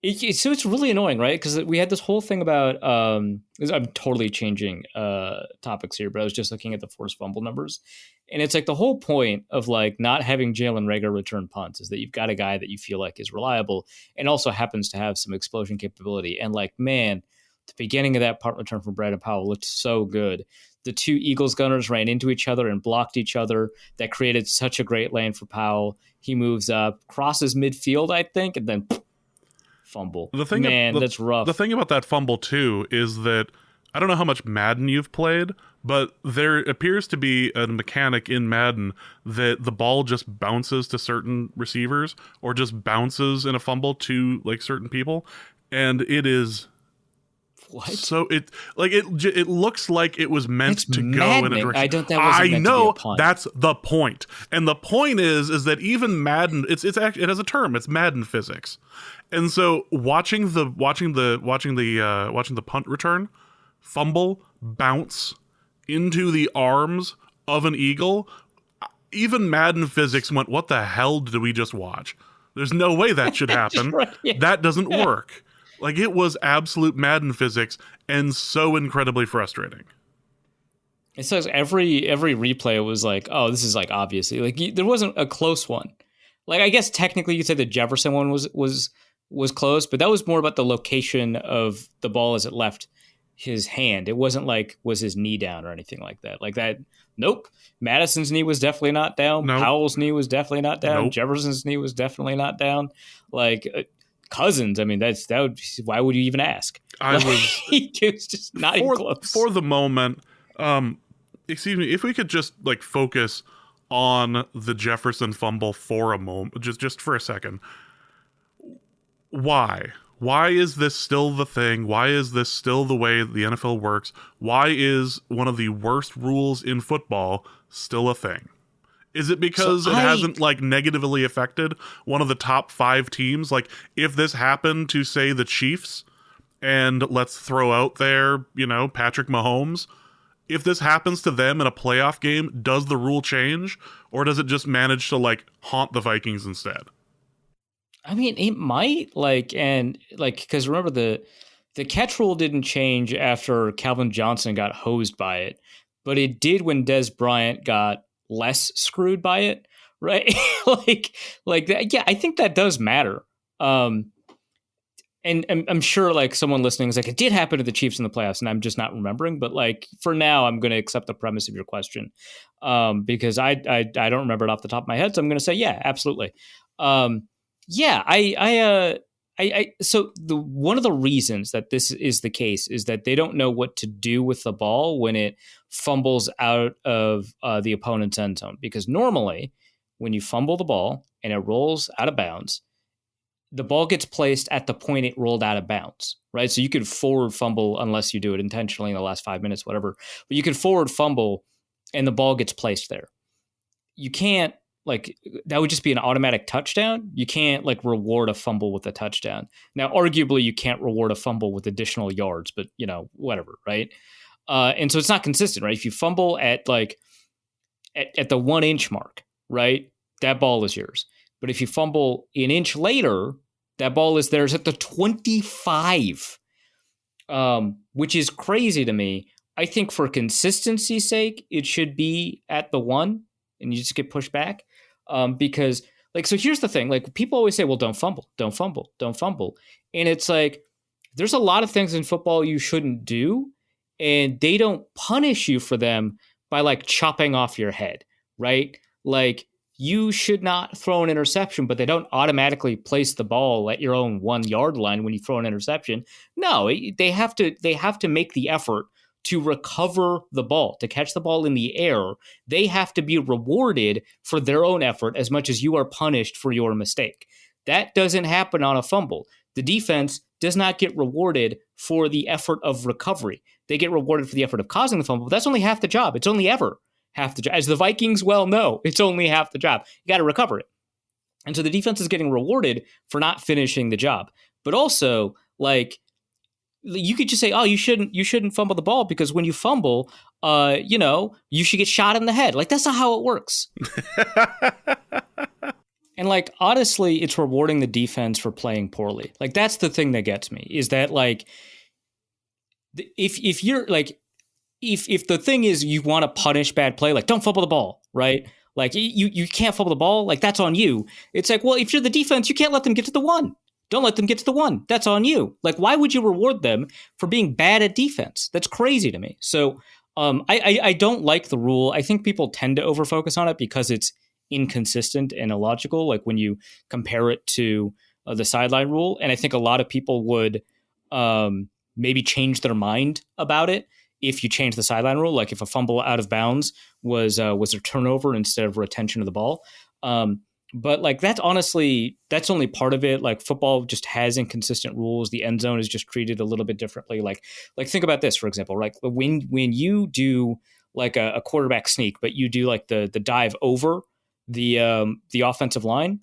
it's really annoying, right? Because we had this whole thing about I'm totally changing topics here, but I was just looking at the forced fumble numbers, and it's like the whole point of like not having Jalen Reagor return punts is that you've got a guy that you feel like is reliable and also happens to have some explosion capability. And like, man, the beginning of that punt return from Brandon Powell looked so good. The two Eagles gunners ran into each other and blocked each other. That created such a great lane for Powell. He moves up, crosses midfield, I think, and then fumble. That's rough. The thing about that fumble, too, is that I don't know how much Madden you've played, but there appears to be a mechanic in Madden that the ball just bounces to certain receivers or just bounces in a fumble to like certain people. And it is... What? So it looks like it was meant to go in a direction. I know that's the point, and the point is that even Madden, it has a term. It's Madden physics, and so watching the punt return, fumble, bounce into the arms of an Eagle, even Madden physics went, "What the hell did we just watch? There's no way that should happen. Right, yeah. That doesn't work." Like, it was absolute Madden physics and so incredibly frustrating. It says every replay was like, oh, this is like obviously like there wasn't a close one. Like, I guess technically you could say the Jefferson one was close, but that was more about the location of the ball as it left his hand. It wasn't like was his knee down or anything like that. Like that. Nope. Madison's knee was definitely not down. Nope. Powell's knee was definitely not down. Nope. Jefferson's knee was definitely not down. Like. Cousins, I mean, why would you even ask? It was just not even close. For the moment, excuse me, if we could just like focus on the Jefferson fumble for a moment, just for a second. Why? Why is this still the thing? Why is this still the way the NFL works? Why is one of the worst rules in football still a thing? Is it because it hasn't like negatively affected one of the top 5 teams? Like, if this happened to, say, the Chiefs, and let's throw out there, Patrick Mahomes, if this happens to them in a playoff game, does the rule change, or does it just manage to like haunt the Vikings instead? I mean, it might, because remember the catch rule didn't change after Calvin Johnson got hosed by it, but it did when Dez Bryant got less screwed by it, right? like that. Yeah, I think that does matter. And I'm sure like someone listening is like, it did happen to the Chiefs in the playoffs, and I'm just not remembering. But like for now, I'm going to accept the premise of your question because I don't remember it off the top of my head. So I'm going to say, yeah, absolutely. So one of the reasons that this is the case is that they don't know what to do with the ball when it fumbles out of the opponent's end zone. Because normally when you fumble the ball and it rolls out of bounds, the ball gets placed at the point it rolled out of bounds, right? So you could forward fumble unless you do it intentionally in the last 5 minutes, whatever. But you could forward fumble and the ball gets placed there. You can't, like, that would just be an automatic touchdown. You can't like reward a fumble with a touchdown. Now, arguably you can't reward a fumble with additional yards, but whatever. Right. And so it's not consistent, right? If you fumble at like at the 1 inch mark, right, that ball is yours. But if you fumble an inch later, that ball is theirs at the 25, which is crazy to me. I think for consistency's sake, it should be at the 1 and you just get pushed back. Because, like, so here's the thing. Like, people always say, well, don't fumble, don't fumble, don't fumble. And it's like, there's a lot of things in football you shouldn't do, and they don't punish you for them by, like, chopping off your head, right? Like, you should not throw an interception, but they don't automatically place the ball at your own 1 yard line when you throw an interception. No, they have to make the effort to recover the ball, to catch the ball in the air. They have to be rewarded for their own effort as much as you are punished for your mistake. That doesn't happen on a fumble. The defense does not get rewarded for the effort of recovery. They get rewarded for the effort of causing the fumble, but that's only half the job. It's only ever half the job. As the Vikings well know, it's only half the job. You got to recover it. And so the defense is getting rewarded for not finishing the job. But also, like, you could just say, oh, you shouldn't fumble the ball because when you fumble, you should get shot in the head. Like, that's not how it works. And, like, honestly, it's rewarding the defense for playing poorly. Like, that's the thing that gets me, is that, like, if you're like, if the thing is you want to punish bad play, like, don't fumble the ball, right? Like, you can't fumble the ball. Like, that's on you. It's like, well, if you're the defense, you can't let them get to the 1. Don't let them get to the 1. That's on you. Like, why would you reward them for being bad at defense? That's crazy to me. So I don't like the rule. I think people tend to overfocus on it because it's inconsistent and illogical, like when you compare it to the sideline rule. And I think a lot of people would maybe change their mind about it if you change the sideline rule. Like if a fumble out of bounds was a turnover instead of retention of the ball. But like that's only part of it. Like football just has inconsistent rules. The end zone is just treated a little bit differently. Like think about this, for example, right? When you do like a quarterback sneak, but you do like the dive over the offensive line,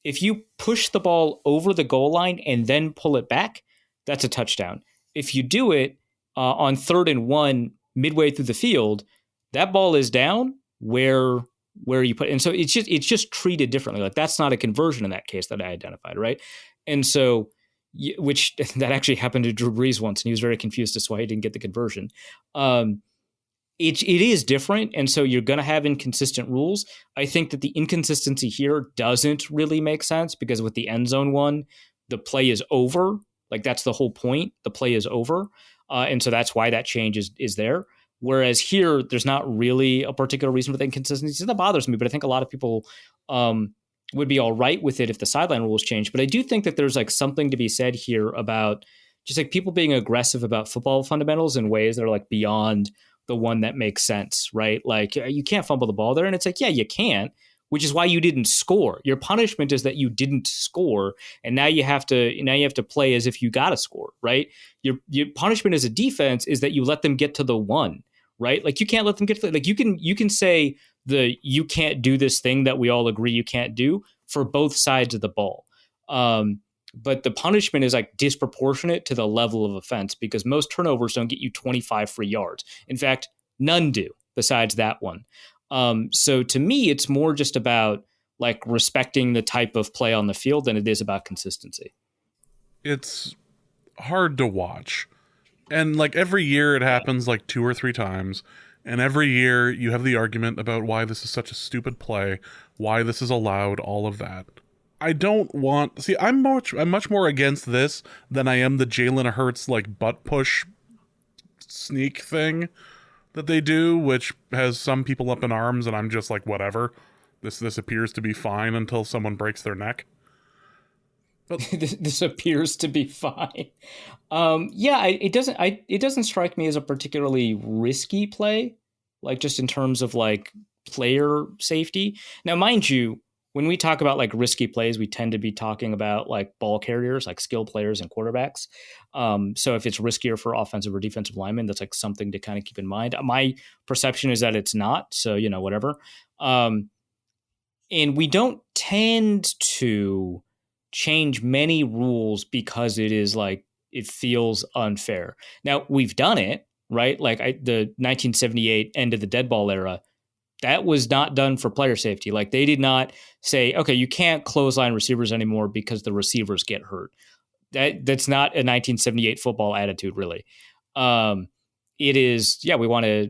if you push the ball over the goal line and then pull it back, that's a touchdown. If you do it on 3rd and 1 midway through the field, that ball is down where you put it. And so it's just treated differently. Like that's not a conversion in that case that I identified, right? And so, which that actually happened to Drew Brees once, and he was very confused as to why he didn't get the conversion. It is different, and so you're going to have inconsistent rules. I think that the inconsistency here doesn't really make sense because with the end zone one, the play is over. Like that's the whole point. The play is over, and so that's why that change is there. Whereas here, there's not really a particular reason for the inconsistency. So that bothers me, but I think a lot of people would be all right with it if the sideline rules change. But I do think that there's like something to be said here about just like people being aggressive about football fundamentals in ways that are like beyond the one that makes sense, right? Like you can't fumble the ball there. And it's like, yeah, you can't, which is why you didn't score. Your punishment is that you didn't score. And now you have to play as if you got to score, right? Your punishment as a defense is that you let them get to the 1, right? Like you can't let them get to like you can say you can't do this thing that we all agree you can't do for both sides of the ball. But the punishment is like disproportionate to the level of offense because most turnovers don't get you 25 free yards. In fact, none do besides that one. So to me, it's more just about like respecting the type of play on the field than it is about consistency. It's hard to watch. And like every year it happens like 2 or 3 times. And every year you have the argument about why this is such a stupid play, why this is allowed, all of that. I don't want... See, I'm much more against this than I am the Jalen Hurts, like, butt push sneak thing that they do, which has some people up in arms, and I'm just like, whatever. This appears to be fine until someone breaks their neck. But this appears to be fine. It doesn't strike me as a particularly risky play, like, just in terms of, like, player safety. Now, mind you, when we talk about like risky plays, we tend to be talking about like ball carriers, like skill players and quarterbacks. So if it's riskier for offensive or defensive linemen, that's like something to kind of keep in mind. My perception is that it's not. So, whatever. And we don't tend to change many rules because it is like, it feels unfair. Now we've done it, right? Like the 1978 end of the dead ball era, That was not done for player safety. Like they did not say, okay, you can't clothesline receivers anymore because the receivers get hurt. That's not a 1978 football attitude, really. Um, it is, yeah, we want to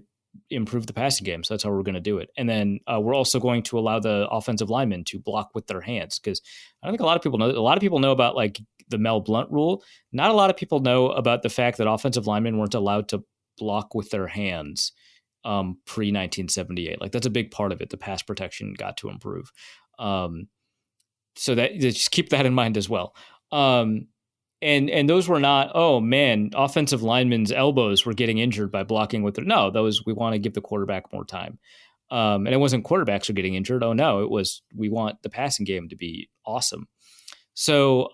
improve the passing game, so that's how we're going to do it. And then we're also going to allow the offensive linemen to block with their hands, because I don't think a lot of people know. A lot of people know about like the Mel Blount rule. Not a lot of people know about the fact that offensive linemen weren't allowed to block with their hands pre 1978. Like that's a big part of it. The pass protection got to improve. So that just keep that in mind as well. And those were not, oh man, offensive linemen's elbows were getting injured by blocking with their, no, those, we want to give the quarterback more time. And it wasn't quarterbacks were getting injured. Oh no, it was, we want the passing game to be awesome. So,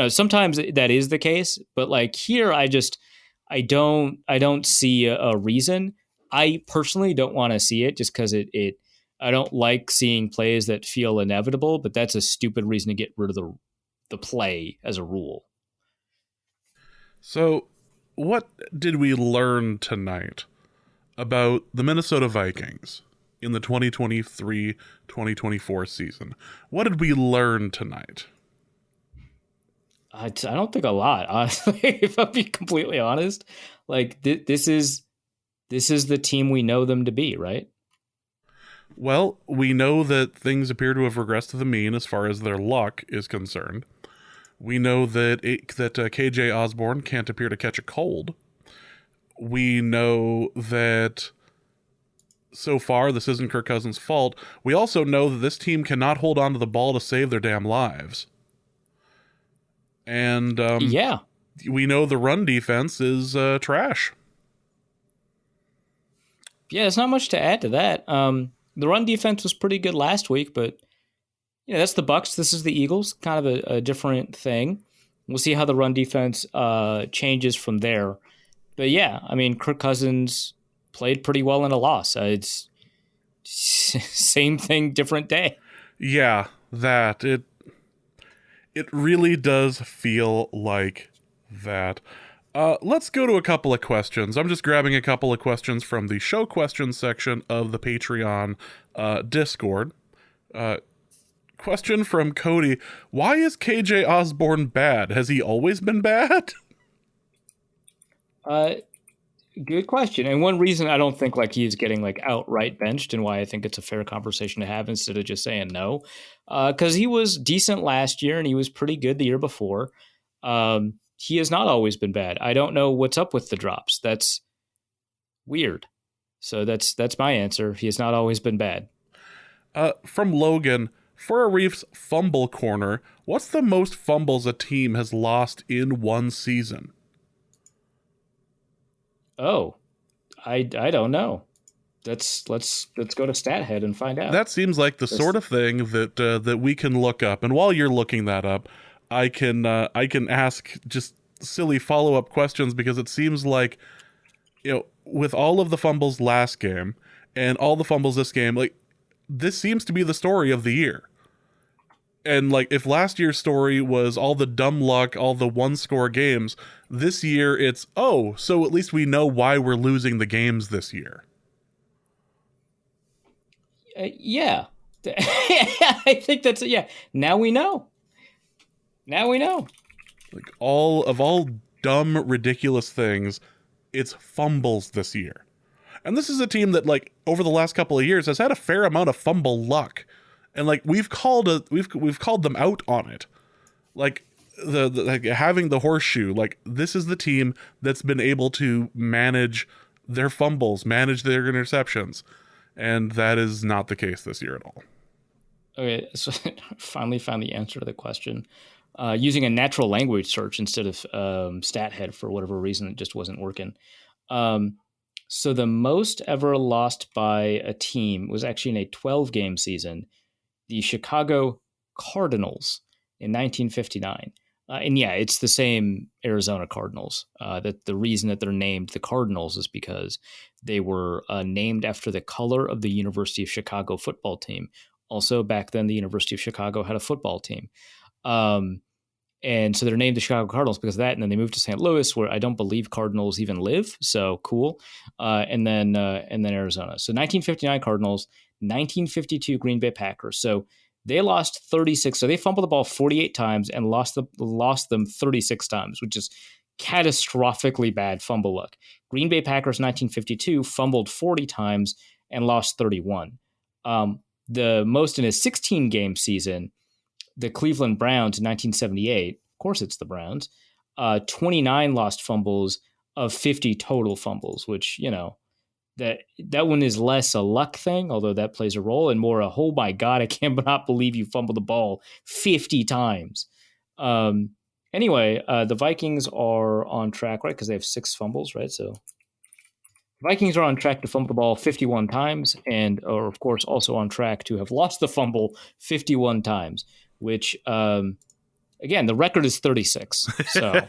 sometimes that is the case, but like here, I don't see a reason. I personally don't want to see it just because I don't like seeing plays that feel inevitable, but that's a stupid reason to get rid of the play as a rule. So, what did we learn tonight about the Minnesota Vikings in the 2023-2024 season? What did we learn tonight? I don't think a lot, honestly, if I'm being completely honest. Like, this is the team we know them to be, right? Well, we know that things appear to have regressed to the mean as far as their luck is concerned. We know that KJ Osborne can't appear to catch a cold. We know that so far this isn't Kirk Cousins' fault. We also know that this team cannot hold on to the ball to save their damn lives. And yeah, we know the run defense is trash. Yeah, there's not much to add to that. The run defense was pretty good last week, but that's the Bucs. This is the Eagles, kind of a different thing. We'll see how the run defense changes from there. But yeah, I mean, Kirk Cousins played pretty well in a loss. It's same thing, different day. Yeah, that it really does feel like that. Let's go to a couple of questions. I'm just grabbing a couple of questions from the show questions section of the Patreon Discord. Question from Cody. Why is KJ Osborne bad? Has he always been bad? Good question. And one reason I don't think like he's getting like outright benched, and why I think it's a fair conversation to have instead of just saying no, because he was decent last year and he was pretty good the year before. He has not always been bad. I don't know what's up with the drops. That's weird. So that's my answer. He has not always been bad. From Logan, for Arif's fumble corner, what's the most fumbles a team has lost in one season? Oh, I don't know. Let's go to StatHead and find out. That seems like the sort of thing that we can look up. And while you're looking that up, I can ask just silly follow-up questions, because it seems like, with all of the fumbles last game and all the fumbles this game, like, this seems to be the story of the year. And like, if last year's story was all the dumb luck, all the one-score games, this year it's, so at least we know why we're losing the games this year. Yeah. I think that's it. Yeah. Now we know. Like, all dumb, ridiculous things, it's fumbles this year. And this is a team that, like, over the last couple of years has had a fair amount of fumble luck. And like, we've called them out on it. Like, like having the horseshoe, like, this is the team that's been able to manage their fumbles, manage their interceptions. And that is not the case this year at all. Okay, so finally found the answer to the question. Using a natural language search instead of StatHead, for whatever reason, it just wasn't working. So the most ever lost by a team was actually in a 12-game season, the Chicago Cardinals in 1959. And yeah, it's the same Arizona Cardinals. That the reason that they're named the Cardinals is because they were named after the color of the University of Chicago football team. Also, back then, the University of Chicago had a football team. And so they're named the Chicago Cardinals because of that. And then they moved to St. Louis, where I don't believe Cardinals even live. So cool. And then Arizona. So 1959 Cardinals, 1952 Green Bay Packers. So they lost 36. So they fumbled the ball 48 times and lost them 36 times, which is catastrophically bad fumble luck. Green Bay Packers 1952 fumbled 40 times and lost 31. The most in a 16-game season, the Cleveland Browns in 1978, of course it's the Browns, 29 lost fumbles of 50 total fumbles, which, that one is less a luck thing, although that plays a role, and more a, oh my God, I cannot believe you fumbled the ball 50 times. Anyway, the Vikings are on track, right? Because they have 6 fumbles, right? So Vikings are on track to fumble the ball 51 times and are, of course, also on track to have lost the fumble 51 times, which, again, the record is 36. So,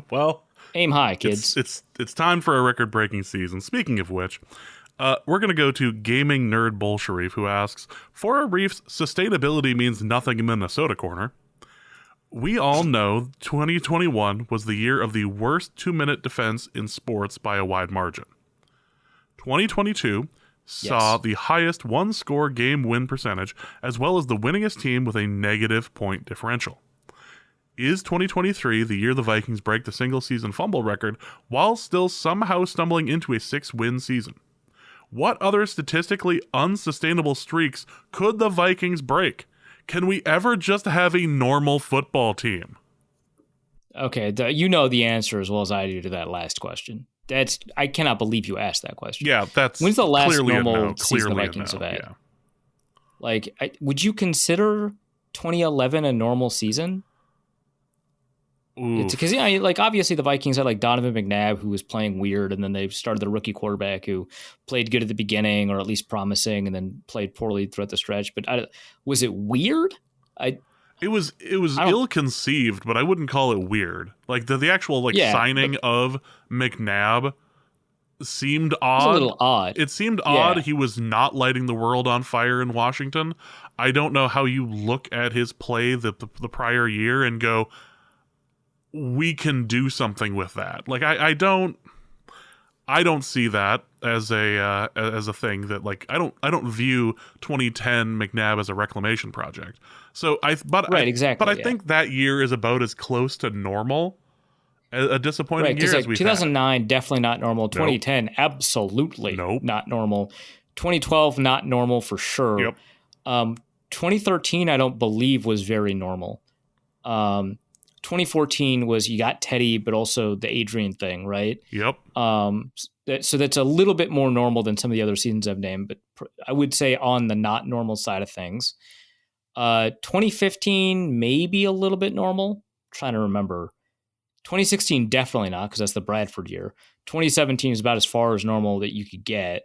well, aim high, kids. It's time for a record-breaking season. Speaking of which, we're going to go to Gaming Nerd Bull Sharif, who asks, for Arif's sustainability means nothing in Minnesota corner. We all know 2021 was the year of the worst 2-minute defense in sports by a wide margin. 2022 saw the highest one-score game win percentage, as well as the winningest team with a negative point differential. Is 2023 the year the Vikings break the single-season fumble record while still somehow stumbling into a 6-win season? What other statistically unsustainable streaks could the Vikings break? Can we ever just have a normal football team? Okay, you know the answer as well as I do to that last question. I cannot believe you asked that question. Yeah, that's when's the last clearly normal no. season the Vikings have had? Yeah. Like, would you consider 2011 a normal season? It's because obviously the Vikings had like Donovan McNabb, who was playing weird, and then they started the rookie quarterback who played good at the beginning, or at least promising, and then played poorly throughout the stretch. But was it weird? It was ill-conceived, but I wouldn't call it weird. Like the actual signing of McNabb seemed odd. It was a little odd. It seemed odd. He was not lighting the world on fire in Washington. I don't know how you look at his play the prior year and go, we can do something with that. Like I don't see that as a thing that I don't view 2010 McNabb as a reclamation project. So exactly. But I think that year is about as close to normal a disappointing year as we've 2009 had. Definitely not normal. 2010 absolutely not normal. 2012 not normal for sure. Yep. 2013 I don't believe was very normal. 2014 was you got Teddy, but also the Adrian thing, right? Yep. So that's a little bit more normal than some of the other seasons I've named, but I would say on the not normal side of things. 2015 maybe a little bit normal. I'm trying to remember. 2016 definitely not, because that's the Bradford year. 2017 is about as far as normal that you could get,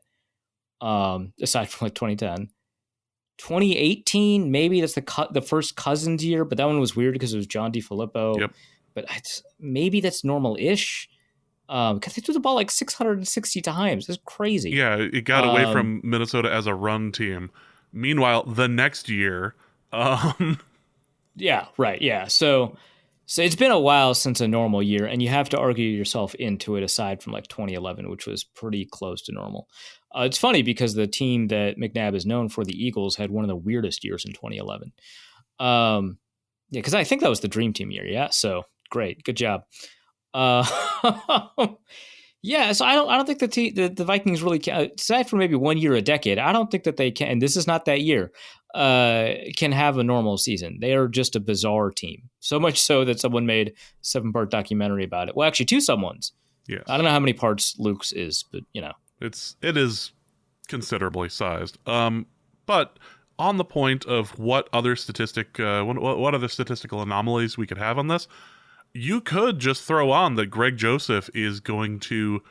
aside from 2010. 2018, maybe that's the first Cousins year, but that one was weird because it was John DeFilippo. Yep. But maybe that's normal-ish. Because they threw the ball 660 times. That's crazy. Yeah, it got away from Minnesota as a run team. Meanwhile, the next year... Yeah, right, yeah. So it's been a while since a normal year, and you have to argue yourself into it aside from 2011, which was pretty close to normal. It's funny because the team that McNabb is known for, the Eagles, had one of the weirdest years in 2011. Because I think that was the dream team year. Yeah, so great, good job. Yeah, so I don't think the Vikings really can, aside from maybe 1 year a decade. I don't think that they can. And this is not that year. Can have a normal season. They are just a bizarre team. So much so that someone made a 7-part documentary about it. Well, actually, 2 someones. Yes. I don't know how many parts Luke's is, but it is considerably sized. But on the point of what other what other statistical anomalies we could have on this, you could just throw on that Greg Joseph is going to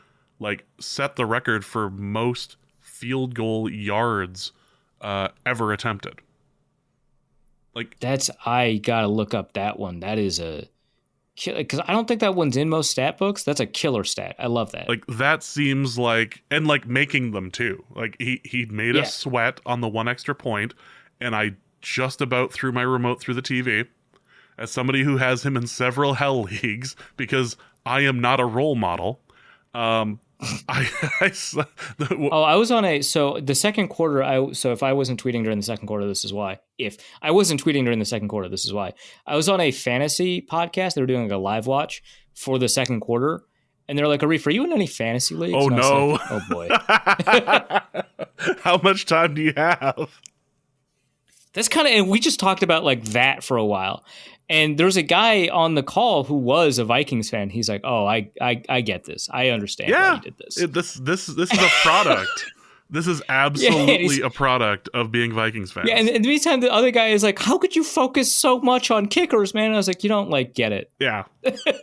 set the record for most field goal yards ever attempted. I gotta look up that one. That is because I don't think that one's in most stat books. That's a killer stat. I love that. That seems and making them too. He made us sweat on the one extra point, and I just about threw my remote through the TV. as somebody who has him in several hell leagues, because I am not a role model. I was on the second quarter. So if I wasn't tweeting during the second quarter, this is why. If I wasn't tweeting during the second quarter, this is why. I was on a fantasy podcast. They were doing like a live watch for the second quarter. And they're like, Arif, are you in any fantasy leagues? Oh, no. Like, oh, boy. How much time do you have? That's kind of, and we just talked about like that for a while. And there's a guy on the call who was a Vikings fan. He's like, "Oh, I get this. I understand why you did this. This is a product. This is absolutely a product of being Vikings fans." Yeah, and in the meantime, the other guy is like, "How could you focus so much on kickers, man?" And I was like, "You don't like get it." Yeah,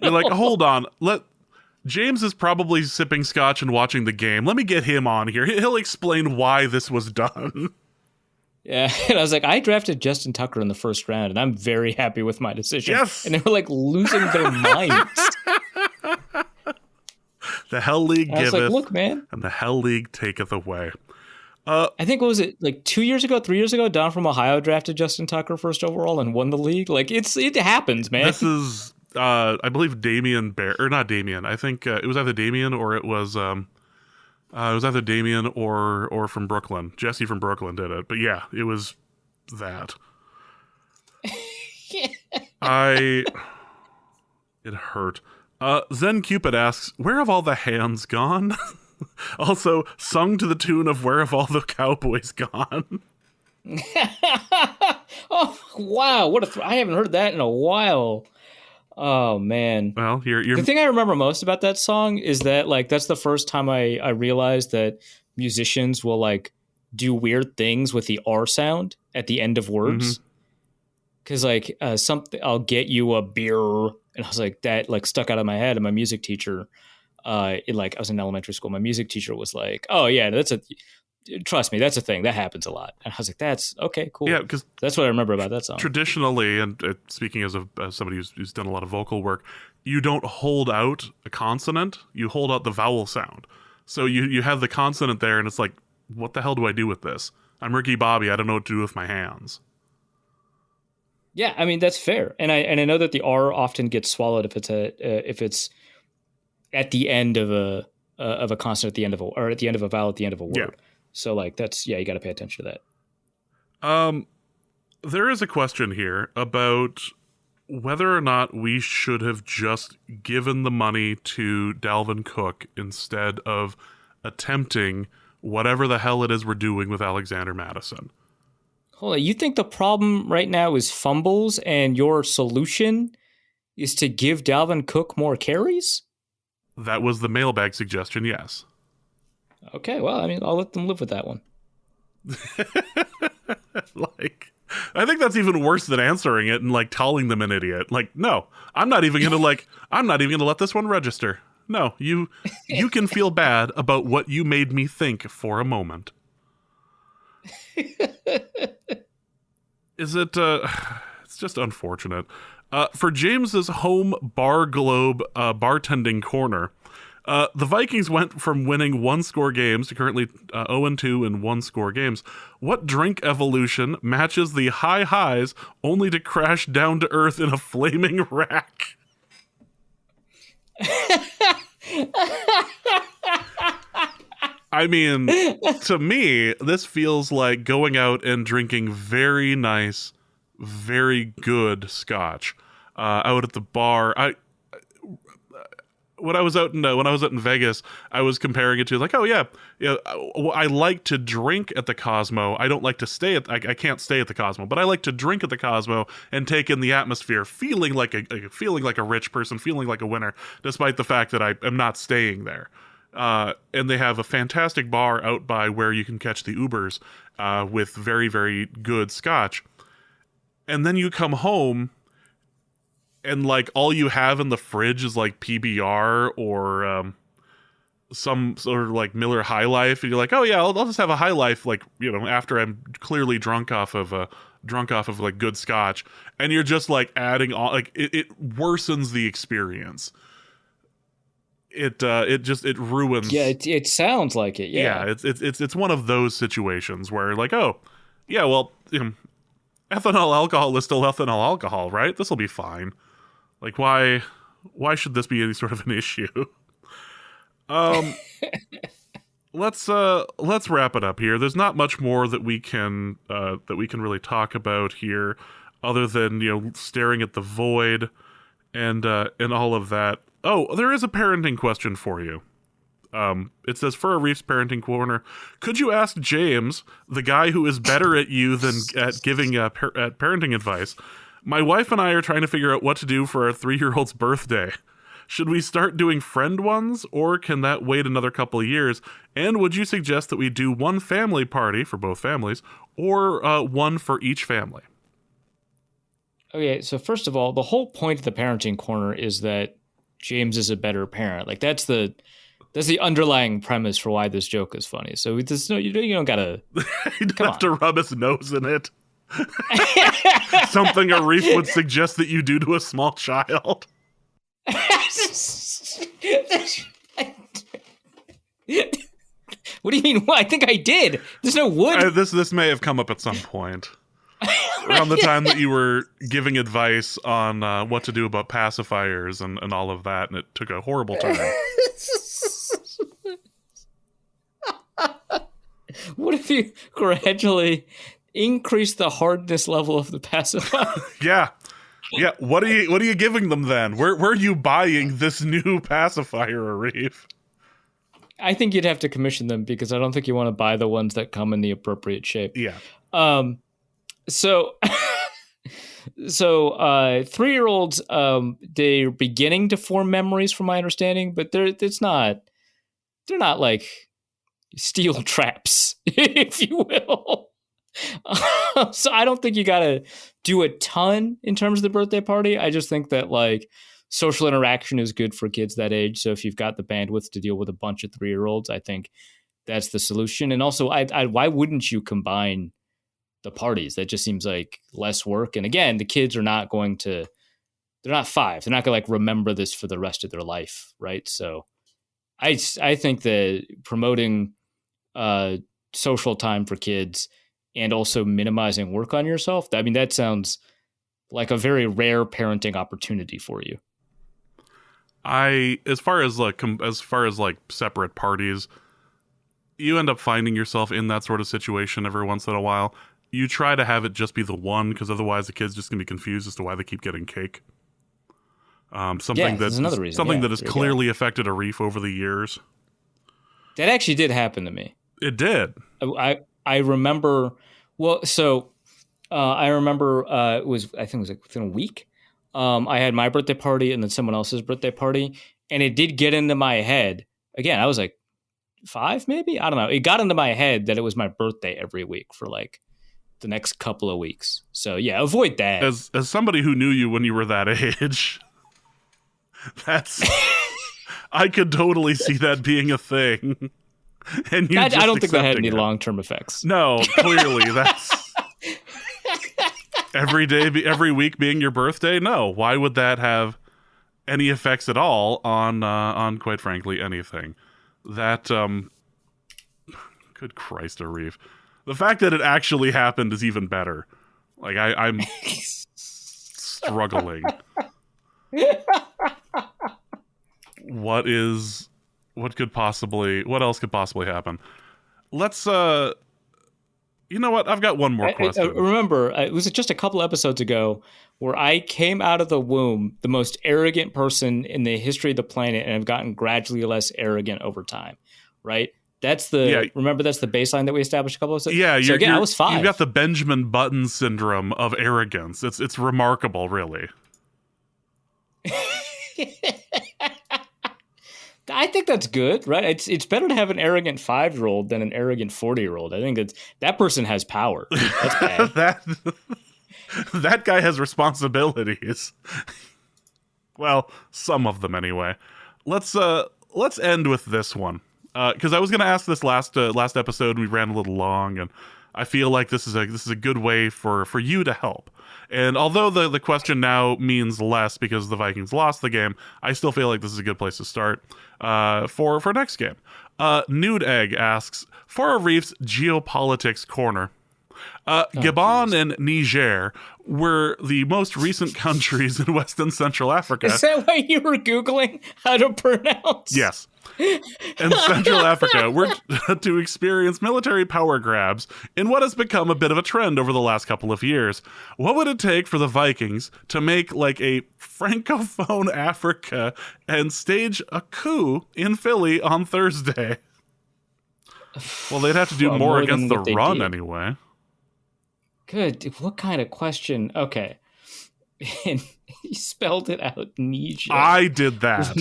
you're like, hold on. James is probably sipping scotch and watching the game. Let me get him on here. He'll explain why this was done. Yeah, and I was like, I drafted Justin Tucker in the first round, and I'm very happy with my decision. Yes. And they were like losing their minds. The Hell League giveth, like, look, man, and the Hell League taketh away. I think, what was it, like 3 years ago, Don from Ohio drafted Justin Tucker first overall and won the league. Like, it happens, man. This is, I believe, Damian Bear, or not Damian. I think it was either Damian or it was either Damian or from Brooklyn. Jesse from Brooklyn did it. But yeah, it was that. It hurt. Zen Cupid asks, where have all the hands gone? Also, sung to the tune of Where Have All the Cowboys Gone? Oh, wow. I haven't heard that in a while. Oh, man. Well, the thing I remember most about that song is that, like, that's the first time I realized that musicians will, like, do weird things with the R sound at the end of words. Because, like, something, I'll get you a beer. And I was like, that, like, stuck out of my head. And my music teacher, I was in elementary school. My music teacher was like, oh, yeah, trust me, that's a thing. That happens a lot. And I was like, that's okay, cool. Yeah, because that's what I remember about that song. Traditionally, and speaking as somebody who's done a lot of vocal work, you don't hold out a consonant, you hold out the vowel sound. So you have the consonant there, and it's like, what the hell do I do with this? I'm Ricky Bobby, I don't know what to do with my hands. Yeah, I mean, that's fair. And I know that the R often gets swallowed if it's at the end of a consonant at the end of or at the end of a vowel at the end of a word. Yeah. So, like, you got to pay attention to that. There is a question here about whether or not we should have just given the money to Dalvin Cook instead of attempting whatever the hell it is we're doing with Alexander Mattison. Hold on, you think the problem right now is fumbles and your solution is to give Dalvin Cook more carries? That was the mailbag suggestion, yes. Okay, well, I mean, I'll let them live with that one. Like, I think that's even worse than answering it and, like, calling them an idiot. Like, no, I'm not even gonna let this one register. No, you can feel bad about what you made me think for a moment. Is it? It's just unfortunate. For James's home bar globe bartending corner, the Vikings went from winning one-score games to currently 0-2 in one-score games. What drink evolution matches the high highs only to crash down to earth in a flaming rack? I mean, to me, this feels like going out and drinking very nice, very good scotch out at the bar. When I was out in Vegas, I was comparing it to like, oh yeah, I like to drink at the Cosmo. I don't like to stay at. I can't stay at the Cosmo, but I like to drink at the Cosmo and take in the atmosphere, feeling like a rich person, feeling like a winner, despite the fact that I am not staying there. And they have a fantastic bar out by where you can catch the Ubers with very, very good scotch. And then you come home and, like, all you have in the fridge is, like, PBR or some sort of, like, Miller High Life. And you're like, oh, yeah, I'll just have a High Life, like, you know, after I'm clearly drunk off of, like, good scotch. And you're just, like, adding on, like, it worsens the experience. It ruins. Yeah, it sounds like it. Yeah, it's one of those situations where, like, oh, yeah, well, you know, ethanol alcohol is still ethanol alcohol, right? This will be fine. Like, why should this be any sort of an issue? Um, let's wrap it up here. There's not much more that we can really talk about here, other than staring at the void and all of that. Oh, there is a parenting question for you. It says, for Arif's parenting corner, could you ask James, the guy who is better at you than at giving at parenting advice? My wife and I are trying to figure out what to do for our 3-year-old's birthday. Should we start doing friend ones, or can that wait another couple of years? And would you suggest that we do one family party for both families, or one for each family? Okay, so first of all, the whole point of the parenting corner is that James is a better parent. Like that's the underlying premise for why this joke is funny. So you don't gotta. You don't have to rub his nose in it. Something Arif would suggest that you do to a small child. What do you mean? Well, I think I did. There's no wood. This may have come up at some point. Around the time that you were giving advice on what to do about pacifiers and all of that, and it took a horrible turn. What if you gradually increase the hardness level of the pacifier? Yeah. What are you giving them then? Where are you buying this new pacifier, Arif? I think you'd have to commission them, because I don't think you want to buy the ones that come in the appropriate shape. Yeah. So 3-year-olds, they're beginning to form memories, from my understanding, but they're not like steel traps, if you will. So I don't think you gotta do a ton in terms of the birthday party. I just think that like social interaction is good for kids that age. So if you've got the bandwidth to deal with a bunch of 3-year-olds, I think that's the solution. And also, why wouldn't you combine the parties? That just seems like less work. And again, the kids are not they're not 5. They're not gonna like remember this for the rest of their life, right? So I think that promoting social time for kids and also minimizing work on yourself, I mean, that sounds like a very rare parenting opportunity for you. As far as separate parties, you end up finding yourself in that sort of situation every once in a while. You try to have it just be the one, because otherwise the kid's just gonna be confused as to why they keep getting cake. Something that has clearly affected Arif over the years. That actually did happen to me. It did. I remember. Well, so I remember I think it was like within a week. I had my birthday party and then someone else's birthday party, and it did get into my head. Again, I was like 5, maybe, I don't know. It got into my head that it was my birthday every week for like the next couple of weeks. So yeah, avoid that. As somebody who knew you when you were that age, that's I could totally see that being a thing. And I don't think that had any long-term effects. No, clearly that's every week being your birthday. No, why would that have any effects at all on quite frankly anything? That good Christ, Arif. The fact that it actually happened is even better. Like I'm struggling. What else could possibly happen? Let's you know what? I've got one more question. Remember, it was just a couple episodes ago where I came out of the womb the most arrogant person in the history of the planet, and have gotten gradually less arrogant over time, right? Remember, that's the baseline that we established a couple of episodes. Yeah, so again, I was 5. You've got the Benjamin Button syndrome of arrogance. It's remarkable, really. I think that's good, right? It's better to have an arrogant 5-year-old than an arrogant 40-year-old. I think that person has power. That's bad. that guy has responsibilities. Well, some of them anyway. Let's end with this one, because I was going to ask this last episode, and we ran a little long, and I feel like this is a good way for you to help. And although the question now means less because the Vikings lost the game, I still feel like this is a good place to start for next game. Nude Egg asks, for Arif's geopolitics corner, Gabon geez. and Niger were the most recent countries in West and Central Africa. Is that why you were Googling how to pronounce? Yes. And Central Africa were to experience military power grabs in what has become a bit of a trend over the last couple of years. What would it take for the Vikings to make like a Francophone Africa and stage a coup in Philly on Thursday? Well, they'd have to do more against the run anyway. Good. What kind of question? Okay. And he spelled it out. Niger. I did that.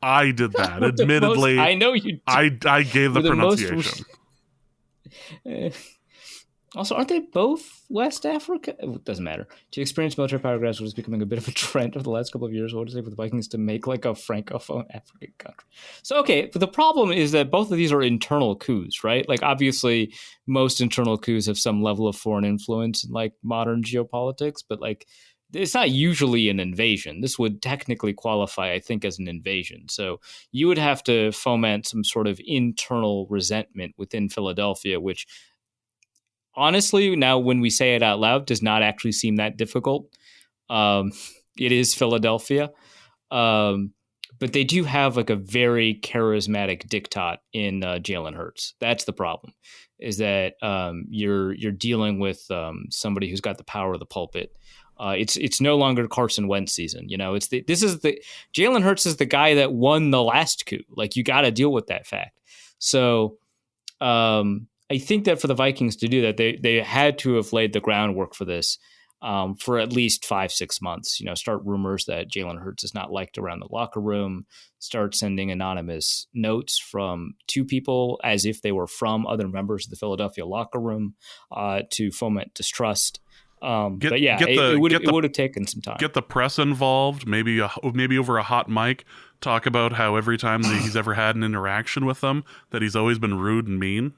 Admittedly, I know you did. I gave the pronunciation. Also, aren't they both West Africa? It doesn't matter. To experience military power grabs was becoming a bit of a trend over the last couple of years. What would it take for the Vikings to make like a Francophone African country? So, okay, but the problem is that both of these are internal coups, right? Like, obviously, most internal coups have some level of foreign influence in like modern geopolitics, but like, it's not usually an invasion. This would technically qualify, I think, as an invasion. So you would have to foment some sort of internal resentment within Philadelphia, which honestly, now when we say it out loud, does not actually seem that difficult. It is Philadelphia. But they do have like a very charismatic diktat in Jalen Hurts. That's the problem, is that you're dealing with somebody who's got the power of the pulpit. It's no longer Carson Wentz season. You know, Jalen Hurts is the guy that won the last coup. Like, you got to deal with that fact. So I think that for the Vikings to do that, they had to have laid the groundwork for this for at least 5-6 months. You know, start rumors that Jalen Hurts is not liked around the locker room, start sending anonymous notes from two people as if they were from other members of the Philadelphia locker room to foment distrust. But yeah, it would have taken some time. Get the press involved, maybe over a hot mic, talk about how every time that he's ever had an interaction with them, that he's always been rude and mean.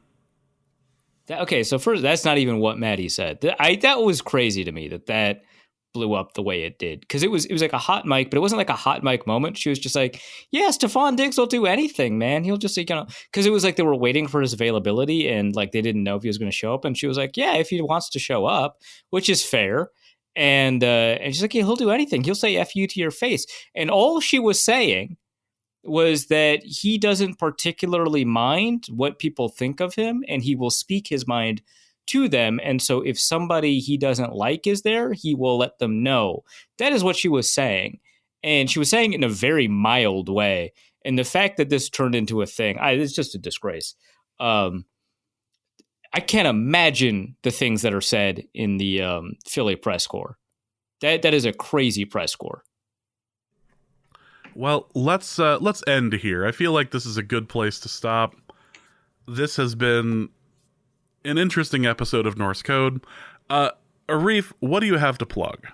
Okay, so first, that's not even what Maddie said. That was crazy to me that blew up the way it did, because it was like a hot mic, but it wasn't like a hot mic moment. She was just like, "Yeah, Stephon Diggs will do anything, man. He'll just, because it was like they were waiting for his availability and like they didn't know if he was going to show up." And she was like, "Yeah, if he wants to show up," which is fair. And she's like, "Yeah, he'll do anything. He'll say F you to your face." And all she was saying was that he doesn't particularly mind what people think of him, and he will speak his mind to them. And so if somebody he doesn't like is there, he will let them know. That is what she was saying. And she was saying it in a very mild way. And the fact that this turned into a thing, it's just a disgrace. I can't imagine the things that are said in the Philly press corps. That is a crazy press corps. Well, let's end here. I feel like this is a good place to stop. This has been an interesting episode of Norse Code. Arif, what do you have to plug?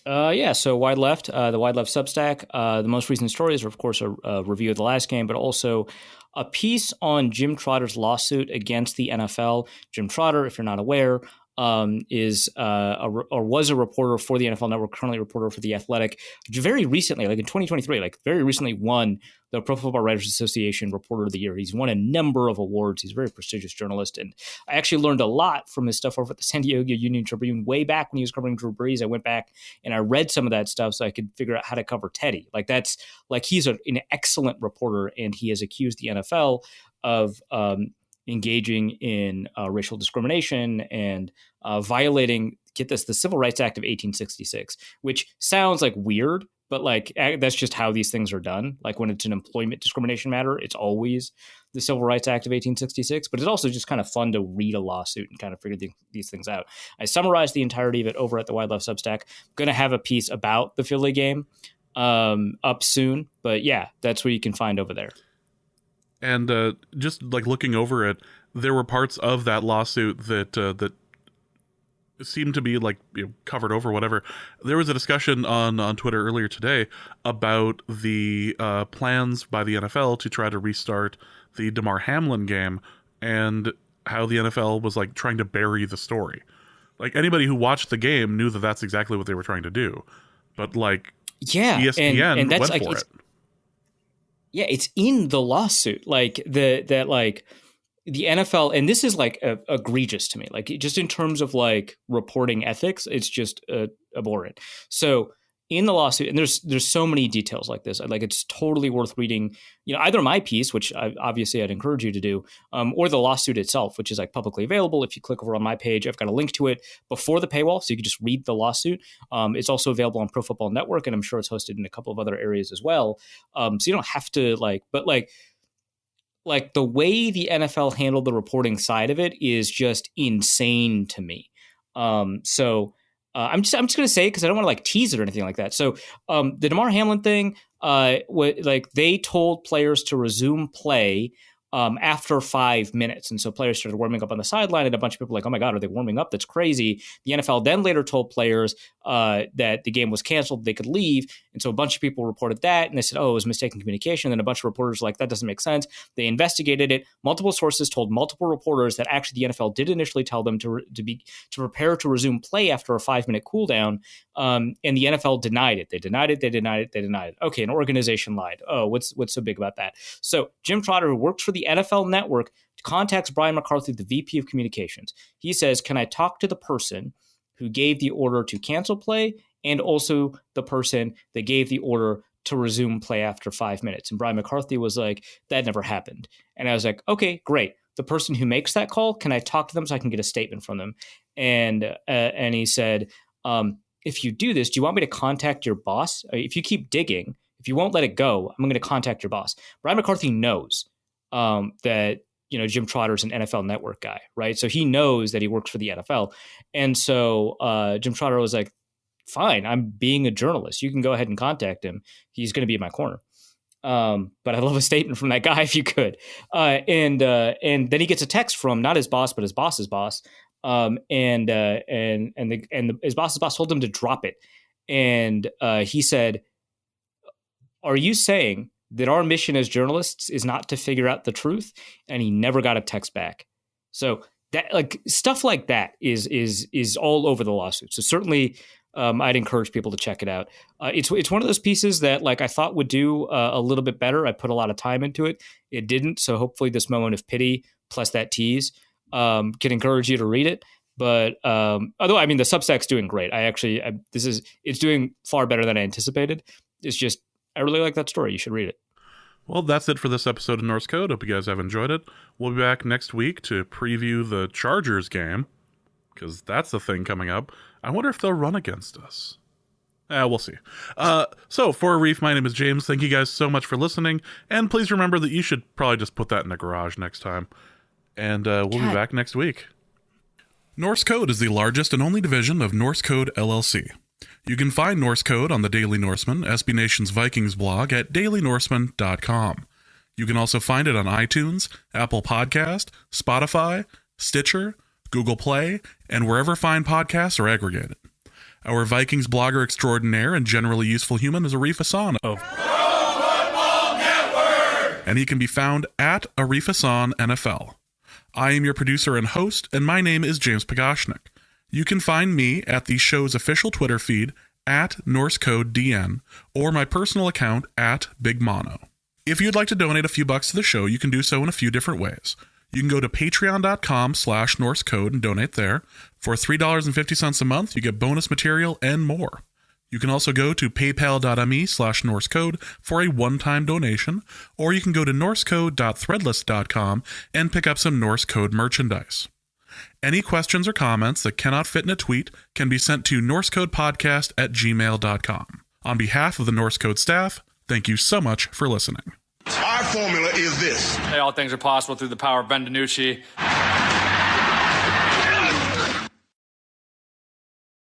So Wide Left, the Wide Left Substack. The most recent stories are, of course, a review of the last game, but also a piece on Jim Trotter's lawsuit against the NFL. Jim Trotter, if you're not aware, was a reporter for the NFL Network, currently a reporter for The Athletic. Very recently, like in 2023, very recently won the Pro Football Writers Association Reporter of the Year. He's won a number of awards. He's a very prestigious journalist. And I actually learned a lot from his stuff over at the San Diego Union Tribune way back when he was covering Drew Brees. I went back and I read some of that stuff so I could figure out how to cover Teddy. He's an excellent reporter, and he has accused the NFL of engaging in racial discrimination and violating, get this, the Civil Rights Act of 1866, which sounds like weird, but that's just how these things are done. Like when it's an employment discrimination matter, it's always the Civil Rights Act of 1866, but it's also just kind of fun to read a lawsuit and kind of figure these things out. I summarized the entirety of it over at the Wide Left Substack. I'm going to have a piece about the Philly game up soon, but yeah, that's what you can find over there. And just looking over it, there were parts of that lawsuit that seemed to be covered over, whatever. There was a discussion on Twitter earlier today about the plans by the NFL to try to restart the Damar Hamlin game, and how the NFL was trying to bury the story. Anybody who watched the game knew that that's exactly what they were trying to do, but ESPN and that's went for it. Yeah, it's in the lawsuit. the NFL, and this is like egregious to me, like just in terms of like reporting ethics, it's just abhorrent. So in the lawsuit, and there's so many details like this, like it's totally worth reading, either my piece, which obviously I'd encourage you to do, or the lawsuit itself, which is like publicly available. If you click over on my page, I've got a link to it before the paywall, so you can just read the lawsuit. It's also available on Pro Football Network, and I'm sure it's hosted in a couple of other areas as well. So you don't have to like the way the NFL handled the reporting side of it is just insane to me. I'm just going to say, because I don't want to like tease it or anything like that. So the Damar Hamlin thing, like they told players to resume play after 5 minutes. And so players started warming up on the sideline, and a bunch of people were like, oh my God, are they warming up? That's crazy. The NFL then later told players that the game was canceled, they could leave. And so a bunch of people reported that, and they said, oh, it was mistaken communication. And then a bunch of reporters were like, that doesn't make sense. They investigated it. Multiple sources told multiple reporters that actually the NFL did initially tell them to prepare to resume play after a 5-minute cooldown. And the NFL denied it. They denied it. Okay, an organization lied. Oh, what's so big about that? So Jim Trotter, who works for the NFL Network, contacts Brian McCarthy, the VP of Communications. He says, can I talk to the person who gave the order to cancel play and also the person that gave the order to resume play after 5 minutes? And Brian McCarthy was like, that never happened. And I was like, okay, great. The person who makes that call, can I talk to them so I can get a statement from them? And he said, if you do this, do you want me to contact your boss? If you keep digging, if you won't let it go, I'm going to contact your boss. Brian McCarthy knows that Jim Trotter's an NFL Network guy, right? So he knows that he works for the NFL. And so Jim Trotter was like, fine, I'm being a journalist. You can go ahead and contact him. He's going to be in my corner. But I'd love a statement from that guy if you could. And then he gets a text from not his boss, but his boss's boss. His boss's boss told him to drop it. And he said, are you saying that our mission as journalists is not to figure out the truth? And he never got a text back. So that, like, stuff like that is all over the lawsuit. So certainly I'd encourage people to check it out. It's one of those pieces that like I thought would do a little bit better. I put a lot of time into it. It didn't. So hopefully this moment of pity plus that tease can encourage you to read it. But although, I mean, the Substack's doing great. It's doing far better than I anticipated. It's just, I really like that story. You should read it. Well, that's it for this episode of Norse Code. Hope you guys have enjoyed it. We'll be back next week to preview the Chargers game, because that's the thing coming up. I wonder if they'll run against us. We'll see. So for Arif, my name is James. Thank you guys so much for listening. And please remember that you should probably just put that in the garage next time. And we'll be back next week. Norse Code is the largest and only division of Norse Code LLC. You can find Norse Code on the Daily Norseman, SB Nation's Vikings blog, at dailynorseman.com. You can also find it on iTunes, Apple Podcast, Spotify, Stitcher, Google Play, and wherever fine podcasts are aggregated. Our Vikings blogger extraordinaire and generally useful human is Arif Hassan of Pro Football Network, and he can be found at Arif Hassan NFL. I am your producer and host, and my name is James Pagashnik. You can find me at the show's official Twitter feed at NorseCodeDN or my personal account at Big Mono. If you'd like to donate a few bucks to the show, you can do so in a few different ways. You can go to patreon.com/NorseCode and donate there. For $3.50 a month, you get bonus material and more. You can also go to paypal.me/NorseCode for a one-time donation, or you can go to norsecode.threadless.com and pick up some Norse Code merchandise. Any questions or comments that cannot fit in a tweet can be sent to norsecodepodcast@gmail.com. On behalf of the Norse Code staff, thank you so much for listening. Our formula is this. Hey, all things are possible through the power of Ben DiNucci.